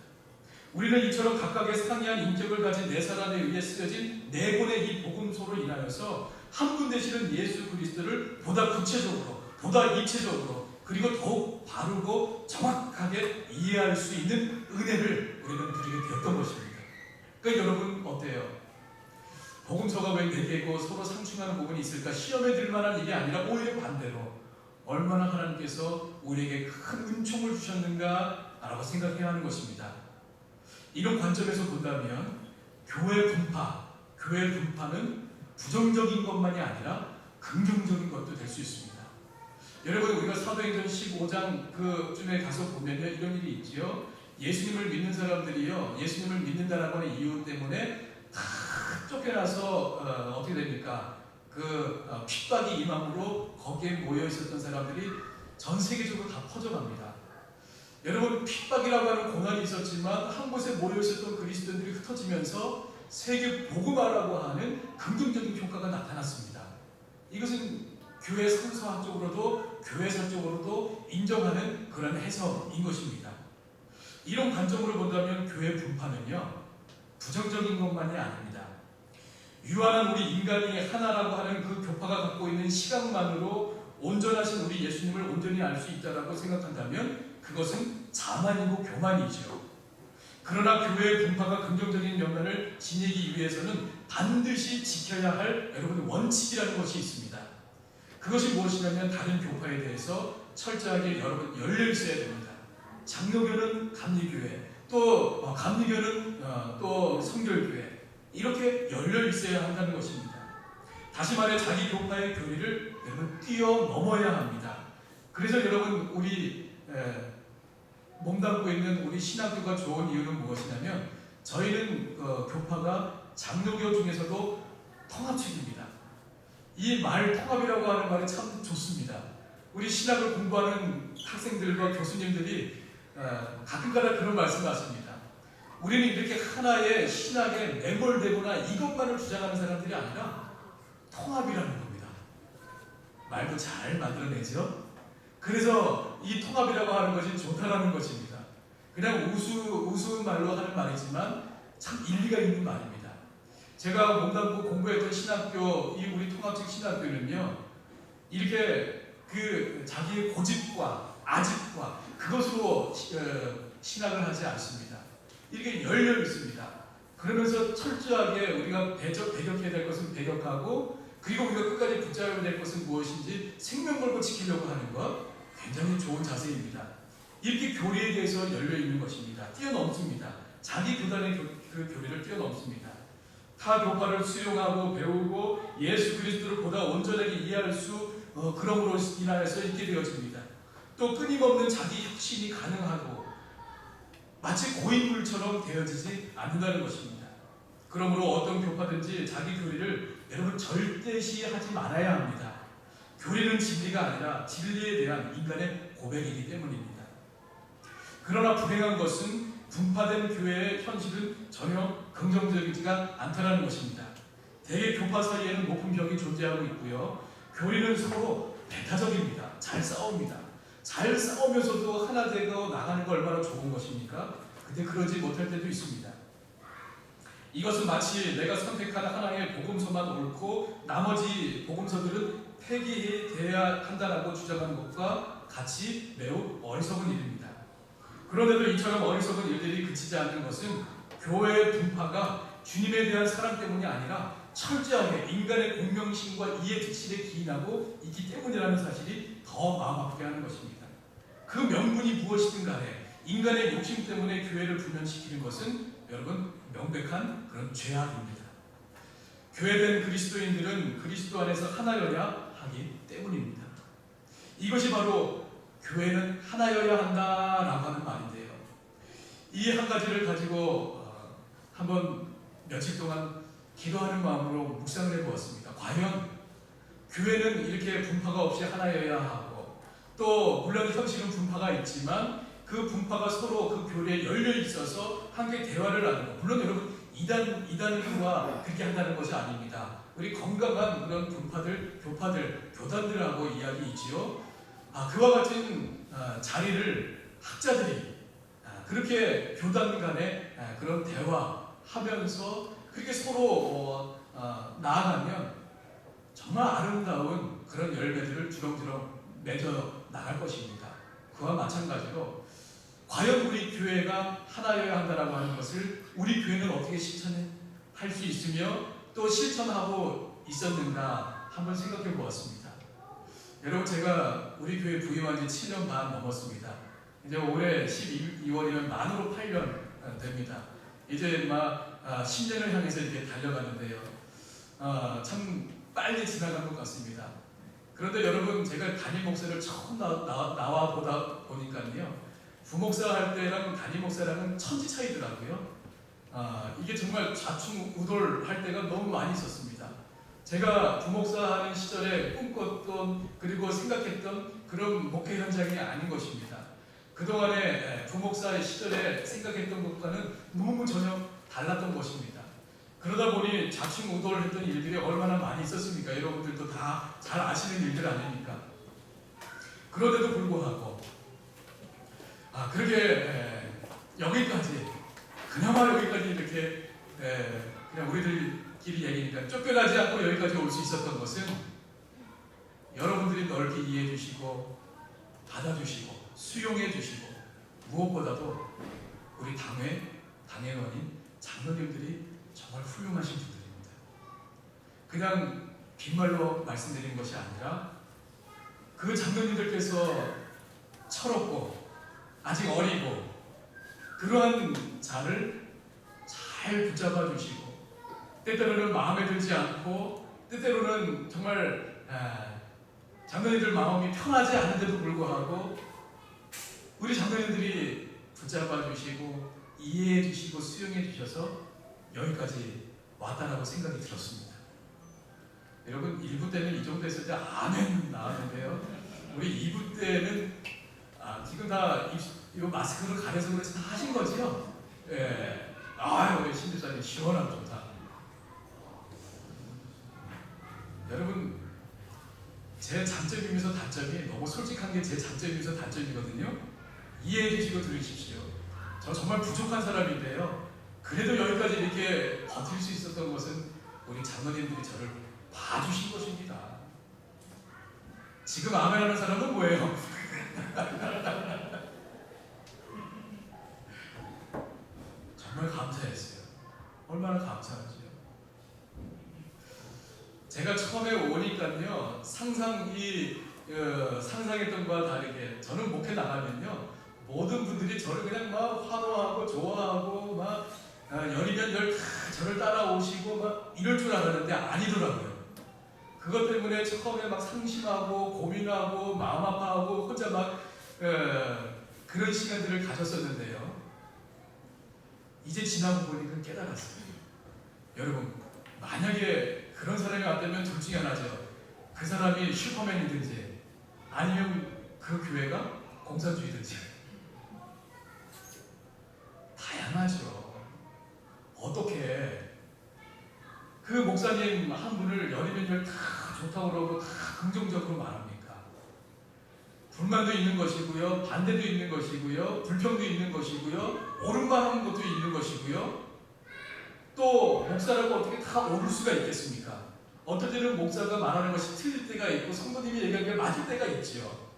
우리는 이처럼 각각의 상이한 인격을 가진 4사람에 의해 쓰여진 4권의 이 복음서로 인하여서 한 분 되시는 예수 그리스도를 보다 구체적으로, 보다 입체적으로, 그리고 더욱 바르고 정확하게 이해할 수 있는 은혜를 우리는 누리게 되었던 것입니다. 그러니까 여러분 어때요? 복음서가 왜 4개고 서로 상충하는 부분이 있을까? 시험에 들 만한 일이 아니라 오히려 반대로 얼마나 하나님께서 우리에게 큰 은총을 주셨는가 라고 생각해야 하는 것입니다. 이런 관점에서 본다면 교회 분파는 부정적인 것만이 아니라 긍정적인 것도 될 수 있습니다. 여러분, 우리가 사도행전 15장 그쯤에 가서 보면요, 이런 일이 있지요. 예수님을 믿는 사람들이요, 예수님을 믿는다라고 하는 이유 때문에 다 쫓겨나서 어떻게 됩니까? 핍박이 임함으로 거기에 모여 있었던 사람들이 전 세계적으로 다 퍼져갑니다. 여러분, 핍박이라고 하는 고난이 있었지만 한 곳에 모여 있었던 그리스도인들이 흩어지면서 세계 복음화라고 하는 긍정적인 효과가 나타났습니다. 이것은 교회 성서학적으로도 교회사적으로도 인정하는 그런 해석인 것입니다. 이런 관점으로 본다면 교회 분파는요, 부정적인 것만이 아닙니다. 유한한 우리 인간이 하나라고 하는 그 교파가 갖고 있는 시각만으로 온전하신 우리 예수님을 온전히 알 수 있다라고 생각한다면 그것은 자만이고 교만이죠. 그러나 교회의 분파가 긍정적인 면면을 지니기 위해서는 반드시 지켜야 할 여러분 원칙이라는 것이 있습니다. 그것이 무엇이냐면 다른 교파에 대해서 철저하게 여러분 열려 있어야 됩니다. 장로교는 감리교회, 또 감리교는 또 성결교회, 이렇게 열려 있어야 한다는 것입니다. 다시 말해 자기 교파의 교리를 여러분 뛰어넘어야 합니다. 그래서 여러분 우리 몸담고 있는 우리 신학교가 좋은 이유는 무엇이냐면 저희는 교파가 장로교 중에서도 통합책입니다. 이 말 통합이라고 하는 말이 참 좋습니다. 우리 신학을 공부하는 학생들과 교수님들이 가끔가다 그런 말씀을 하십니다. 우리는 이렇게 하나의 신학에 매몰되거나 이것만을 주장하는 사람들이 아니라 통합이라는 겁니다. 말도 잘 만들어내죠? 그래서 이 통합이라고 하는 것이 좋다라는 것입니다. 그냥 우스운 말로 하는 말이지만 참 일리가 있는 말입니다. 제가 몸담고 공부했던 신학교, 이 우리 통합식 신학교는요, 이렇게 자기의 고집과 아집과 그것으로 신학을 하지 않습니다. 이렇게 열려 있습니다. 그러면서 철저하게 우리가 배격해야 될 것은 배격하고, 그리고 우리가 끝까지 붙잡아야 될 것은 무엇인지 생명 걸고 지키려고 하는 것, 굉장히 좋은 자세입니다. 이렇게 교리에 대해서 열려 있는 것입니다. 뛰어넘습니다. 자기 교단의 그 교리를 뛰어넘습니다. 타 교파를 수용하고 배우고 예수 그리스도를 보다 온전하게 이해할 수 그럼으로 인하여서 있게 되어집니다. 또 끊임없는 자기 혁신이 가능하고 마치 고인물처럼 되어지지 않는다는 것입니다. 그러므로 어떤 교파든지 자기 교리를 여러분 절대시하지 말아야 합니다. 교리는 진리가 아니라 진리에 대한 인간의 고백이기 때문입니다. 그러나 불행한 것은 분파된 교회의 현실은 전혀 긍정적이지가 않다는 것입니다. 대개 교파 사이에는 높은 벽이 존재하고 있고요. 교리는 서로 배타적입니다. 잘 싸웁니다. 잘 싸우면서도 하나 되고 나가는 거 얼마나 좋은 것입니까? 근데 그러지 못할 때도 있습니다. 이것은 마치 내가 선택한 하나의 복음서만 옳고 나머지 복음서들은 폐기해야 한다라고 주장하는 것과 같이 매우 어리석은 일입니다. 그런데도 이처럼 어리석은 일들이 그치지 않는 것은 교회의 분파가 주님에 대한 사랑 때문이 아니라 철저하게 인간의 공명심과 이해 특실에 기인하고 있기 때문이라는 사실이 더 마음 아프게 하는 것입니다. 그 명분이 무엇이든 간에 인간의 욕심 때문에 교회를 불면시키는 것은 여러분 명백한 그런 죄악입니다. 교회된 그리스도인들은 그리스도 안에서 하나여야 하기 때문입니다. 이것이 바로 교회는 하나여야 한다라고 하는 말인데요. 이 한 가지를 가지고 한번 며칠 동안 기도하는 마음으로 묵상을 해보았습니다. 과연 교회는 이렇게 분파가 없이 하나여야 하고, 또 물론 현실은 분파가 있지만 그 분파가 서로 그 교리에 열려 있어서 함께 대화를 나누고, 물론 여러분 이단과 그렇게 한다는 것이 아닙니다. 우리 건강한 그런 분파들, 교파들, 교단들하고 이야기이지요. 그와 같은 자리를 학자들이 그렇게 교단 간에 그런 대화하면서 그렇게 서로 나아가면 정말 아름다운 그런 열매들을 주렁주렁 맺어 나갈 것입니다. 그와 마찬가지로 과연 우리 교회가 하나여야 한다라고 하는 것을 우리 교회는 어떻게 실천할 수 있으며 또 실천하고 있었는가 한번 생각해 보았습니다. 여러분, 제가 우리 교회 부임한 지 7년 반 넘었습니다. 이제 올해 12월이면 만으로 8년 됩니다. 이제 막 10년을 향해서 이렇게 달려가는데요. 참 빨리 지나간 것 같습니다. 그런데 여러분, 제가 담임 목사를 처음 나와 보다 보니까요, 부목사 할 때랑 담임 목사랑은 천지 차이더라고요. 이게 정말 좌충우돌 할 때가 너무 많이 있었습니다. 제가 부목사 하는 시절에 꿈꿨던 그리고 생각했던 그런 목회 현장이 아닌 것입니다. 그동안에 부목사의 시절에 생각했던 것과는 너무 전혀 달랐던 것입니다. 그러다 보니 좌충우돌했던 일들이 얼마나 많이 있었습니까? 여러분들도 다 잘 아시는 일들 아닙니까? 그런데도 불구하고 그렇게 여기까지, 그나마 여기까지 이렇게 그냥 우리들끼리 얘기니까 쫓겨나지 않고 여기까지 올 수 있었던 것은 여러분들이 넓게 이해해 주시고 받아주시고 수용해 주시고, 무엇보다도 우리 당회원인 장로님들이 정말 훌륭하신 분들입니다. 그냥 빈말로 말씀드린 것이 아니라 그 장로님들께서 철없고 아직 어리고 그러한 자를 잘 붙잡아 주시고, 때때로는 마음에 들지 않고 때때로는 정말 장로님들 마음이 편하지 않은데도 불구하고 우리 장로님들이 붙잡아 주시고 이해해 주시고 수용해 주셔서 여기까지 왔다라고 생각이 들었습니다. 여러분, 1부 때는 이 정도 했을 때 아멘 나왔는데요, 우리 2부 때는 지금 다 이거 마스크를 가려서 그렇지 다 하신 거지요? 예. 우리 신집사님 시원하고 좋다. 여러분, 제 장점이면서 단점이, 너무 솔직한 게 제 장점이면서 단점이거든요. 이해해 주시고 들으십시오. 저 정말 부족한 사람인데요, 그래도 여기까지 이렇게 버틸 수 있었던 것은 우리 장로님들이 저를 봐주신 것입니다. 지금 아멘하는 사람은 뭐예요? 얼마나 감사하죠. 제가 처음에 오니까요, 상상했던 것과 다르게 저는 목회 나가면요, 모든 분들이 저를 그냥 막 환호하고 좋아하고 막 열이면 열 다 저를 따라오시고 막 이럴 줄 알았는데 아니더라고요. 그것 때문에 처음에 막 상심하고 고민하고 마음 아파하고 혼자 막 그런 시간들을 가졌었는데요. 이제 지나고 보니까 깨달았어요. 여러분, 만약에 그런 사람이 왔다면 둘 중에 하나죠. 그 사람이 슈퍼맨이든지 아니면 그 교회가 공산주의든지. 다양하죠. 어떻게 그 목사님 한 분을 열이면 열 다 좋다고 그러고 다 긍정적으로 말합니까? 불만도 있는 것이고요, 반대도 있는 것이고요, 불평도 있는 것이고요, 옳은만 하는 것도 있는 것이고요. 또 목사라고 어떻게 다 옳을 수가 있겠습니까? 어떨 때는 목사가 말하는 것이 틀릴 때가 있고 성도님이 얘기하는 게 맞을 때가 있지요.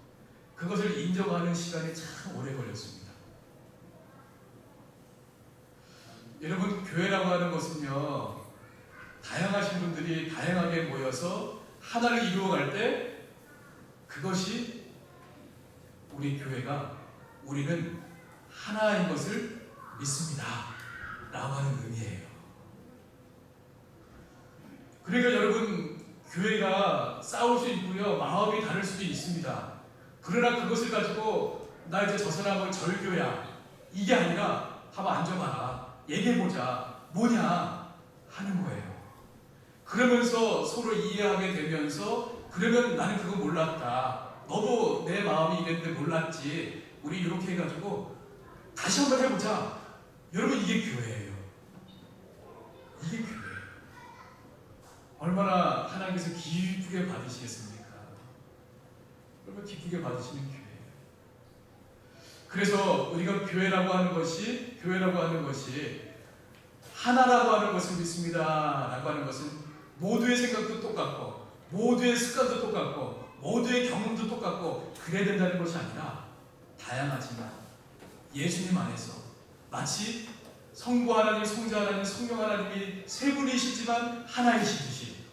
그것을 인정하는 시간이 참 오래 걸렸습니다. 여러분, 교회라고 하는 것은요, 다양하신 분들이 다양하게 모여서 하나를 이루어갈 때 그것이 우리 교회가 우리는 하나인 것을 믿습니다 라고 하는 의미예요. 그러니까 여러분, 교회가 싸울 수 있고요, 마음이 다를 수도 있습니다. 그러나 그것을 가지고 나 이제 저 사람은 절교야 이게 아니라 한번 앉아봐라, 얘기해보자, 뭐냐 하는 거예요. 그러면서 서로 이해하게 되면서, 그러면 나는 그거 몰랐다, 너도 내 마음이 이랬는데 몰랐지, 우리 이렇게 해가지고 다시 한번 해보자. 여러분, 이게 교회예요. 이게 교회예요. 얼마나 하나님께서 기쁘게 받으시겠습니까? 여러분, 기쁘게 받으시는 교회예요. 그래서 우리가 교회라고 하는 것이 하나라고 하는 것을 믿습니다 라고 하는 것은 모두의 생각도 똑같고 모두의 습관도 똑같고 모두의 경험도 똑같고 그래야 된다는 것이 아니라, 다양하지만 예수님 안에서 마치 성부 하나님, 성자 하나님, 성령 하나님이 세 분이시지만 하나이시듯이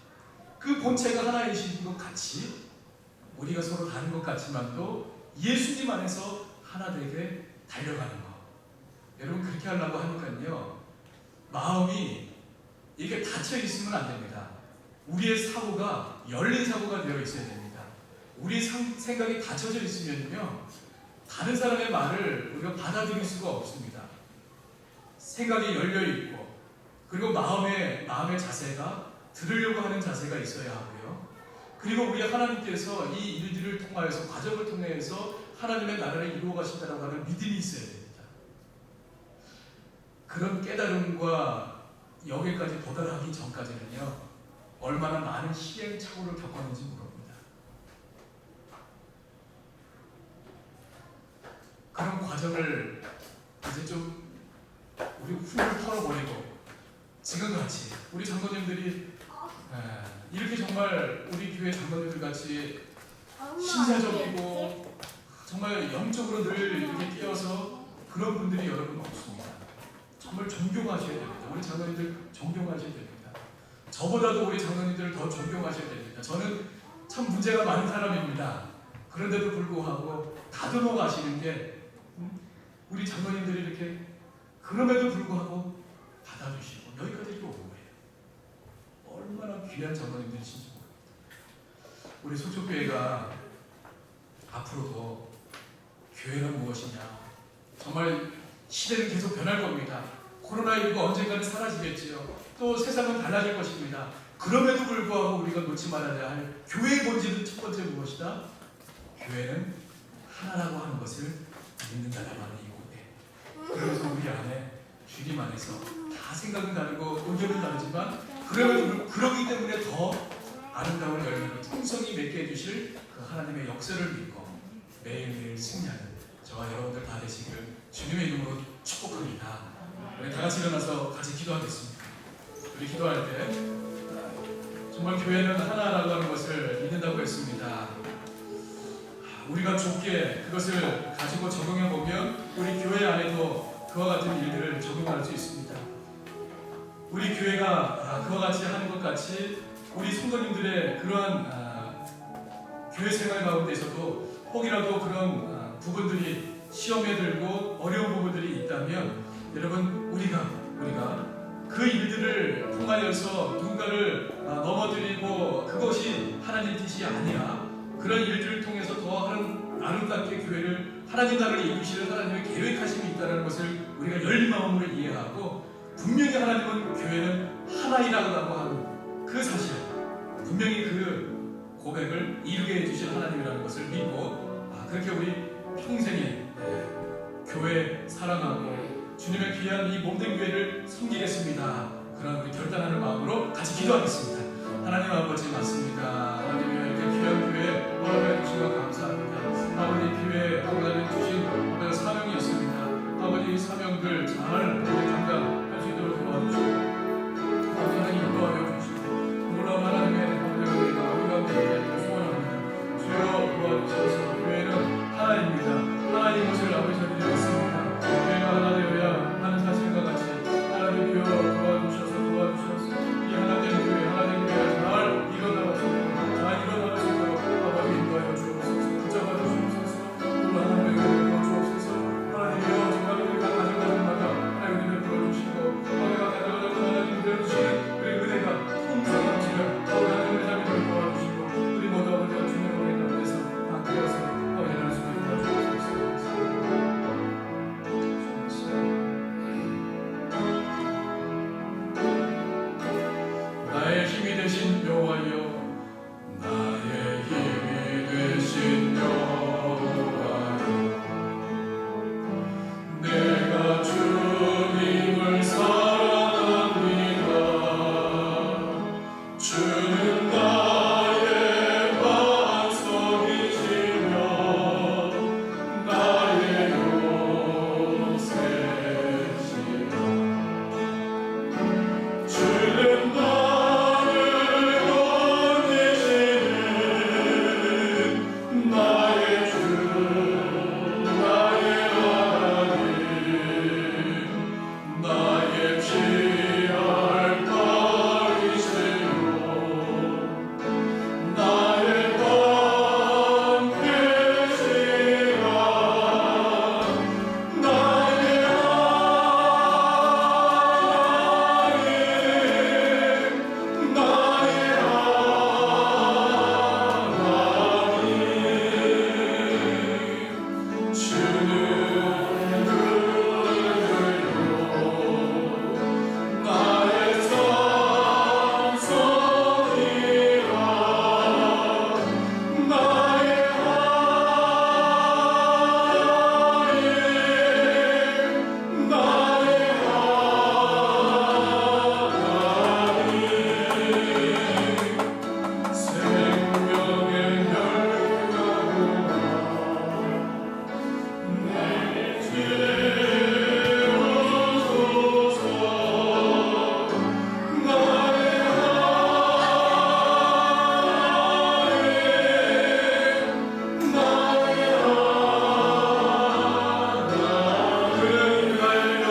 그 본체가 하나이신 것 같이 우리가 서로 다른 것 같지만도 예수님 안에서 하나 되게 달려가는 것. 여러분, 그렇게 하려고 하니까요, 마음이 이렇게 닫혀 있으면 안 됩니다. 우리의 사고가 열린 사고가 되어 있어야 됩니다. 우리 생각이 닫혀져 있으면요, 다른 사람의 말을 우리가 받아들일 수가 없습니다. 생각이 열려 있고, 그리고 마음의 자세가 들으려고 하는 자세가 있어야 하고요. 그리고 우리 하나님께서 이 일들을 통하여서, 과정을 통해서 하나님의 나라를 이루어 가신다라고 하는 믿음이 있어야 됩니다. 그런 깨달음과 여기까지 도달하기 전까지는요, 얼마나 많은 시행착오를 겪었는지 모릅니다. 그런 과정을 이제 좀 우리 훌을 털어버리고, 지금같이 우리 장로님들이 이렇게 정말 우리 교회 장로님들 같이 신사적이고 정말 영적으로 늘 이렇게 뛰어서 그런 분들이 여러분 없습니다. 정말 존경하셔야 됩니다. 우리 장로님들 존경하셔야 됩니다. 저보다도 우리 장로님들을 더 존경하셔야 됩니다. 저는 참 문제가 많은 사람입니다. 그런데도 불구하고 다듬어 가시는 게 우리 장로님들이 이렇게, 그럼에도 불구하고 받아주시고 여기까지 이렇게 온 거예요. 얼마나 귀한 장로님들이신지 모릅니다. 우리 속초교회가 앞으로도 교회가 무엇이냐, 정말 시대는 계속 변할 겁니다. 코로나19가 언젠가는 사라지겠지요. 또 세상은 달라질 것입니다. 그럼에도 불구하고 우리가 놓지 말아야 할 교회의 본질은 첫 번째 무엇이다? 교회는 하나라고 하는 것을 믿는다라고 하는 이유인데, 그래서 우리 안에 주님 안에서 다 생각은 다르고 의견은 다르지만 그러기 때문에 더 아름다운 열매로 풍성히 맺게 해주실 그 하나님의 역사를 믿고 매일매일 승리하는 저와 여러분들 다 되시기를 주님의 이름으로 축복합니다. 우리 다 같이 일어나서 같이 기도하겠습니다. 우리 기도할 때 정말 교회는 하나라고 하는 것을 믿는다고 했습니다. 우리가 좁게 그것을 가지고 적용해 보면 우리 교회 안에도 그와 같은 일들을 적용할 수 있습니다. 우리 교회가 그와 같이 하는 것 같이 우리 성도님들의 그러한 교회 생활 가운데서도 혹이라도 그런 부분들이 시험에 들고 어려운 부분들이 있다면 여러분 우리가 그 일들을 통하여서 누군가를 넘어뜨리고 그것이 하나님 뜻이 아니라 그런 일들을 통해서 더 아름답게 교회를 하나님 나라를 이루시는 하나님의 계획하심이 있다는 것을 우리가 열린 마음으로 이해하고 분명히 하나님은 교회는 하나이라고 하는 그 사실 분명히 그 고백을 이루게 해주실 하나님이라는 것을 믿고 그렇게 우리 평생에 교회 사랑하고 주님의 귀한 이 몸된 교회를 섬기겠습니다. 그런 우리 결단하는 마음으로 같이 기도하겠습니다. 하나님 아버지 맞습니다. 하나님의 이렇게 귀한 교회 허락해 주신 것 감사합니다. 아버지 교회 하나님 주신 사명이었습니다. 아버지 이 사명들 잘 감당할 수 있도록 도와주시고 하나님 인도하여 주시고 놀라운 하나님의 우리가 우리가 소원합니다. 주여 도와주셔서 교회는 하나입니다. 하나님 것을 아버지 드리겠습니다. 교회가 하나 되어야 하는 사실과 같이 하나님 주여 도와주셔서 이 하나된 교회 잘 일어나갈 수 있도록 아버지 인도하여 주옵소서. 붙잡아 주옵소서. 하나님의 은혜를 주옵소서. 하나님이여 정말 가정마다 하나님을 불러주시고 하나님 주시는 우리 은혜가 풍성히 넘치는 하나님의 자비를 도와주시고 우리 모두 아버지와 주님의 은혜 가운데서 함께해서 아버지 나를 수고해 주옵소서. 나의 힘이 되신 여호와여 나의 힘이 되신 여호와여 내가 주님을 사랑합니다. 주는 나의 반석이시며 나의 요새시라. 주는 나를 건지시는 나의 주 나의 하나님 나의 피할 바위시요 나의 방패시라 나의 하나님 나의 하나님 주는 나의 산성이라 나의 하나님 나의 하나님 생명의 멸류관으로 내 채워소서 나의 하나님 나의 하나님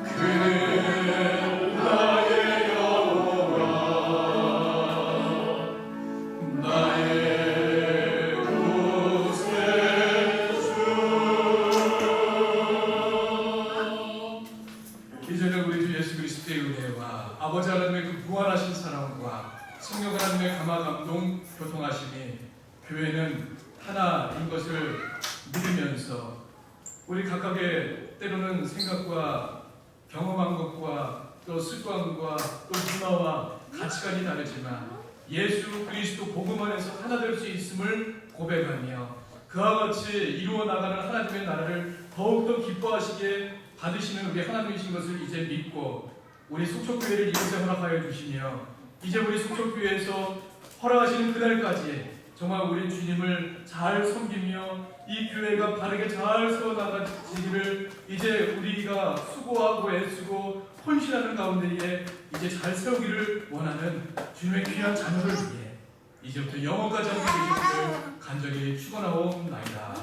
그는 나의 여호와 나의 구세주 이제는 우리 주 예수 그리스도의 은혜와 아버지 하나님의 그 무한하신 사랑과 성령 하나님의 감화 감동 교통하심이 교회는 하나인 것을 믿으면서 우리 각각의 때로는 생각과 경험한 것과 또 습관과 또 문화와 가치관이 다르지만 예수 그리스도 복음 안에서 하나 될 수 있음을 고백하며 그와 같이 이루어 나가는 하나님의 나라를 더욱더 기뻐하시게 받으시는 우리 하나님이신 것을 이제 믿고 우리 속초교회를 이곳에 허락하여 주시며 이제 우리 속초교회에서 허락하시는 그날까지 정말 우리 주님을 잘 섬기며 이 교회가 바르게 잘 세워나가지기를 이제 우리가 수고하고 애쓰고 헌신하는 가운데에 이제 잘 세우기를 원하는 주님의 귀한 자녀를 위해 이제부터 영원까지 함께 계시기를 간절히 축원하옵나이다.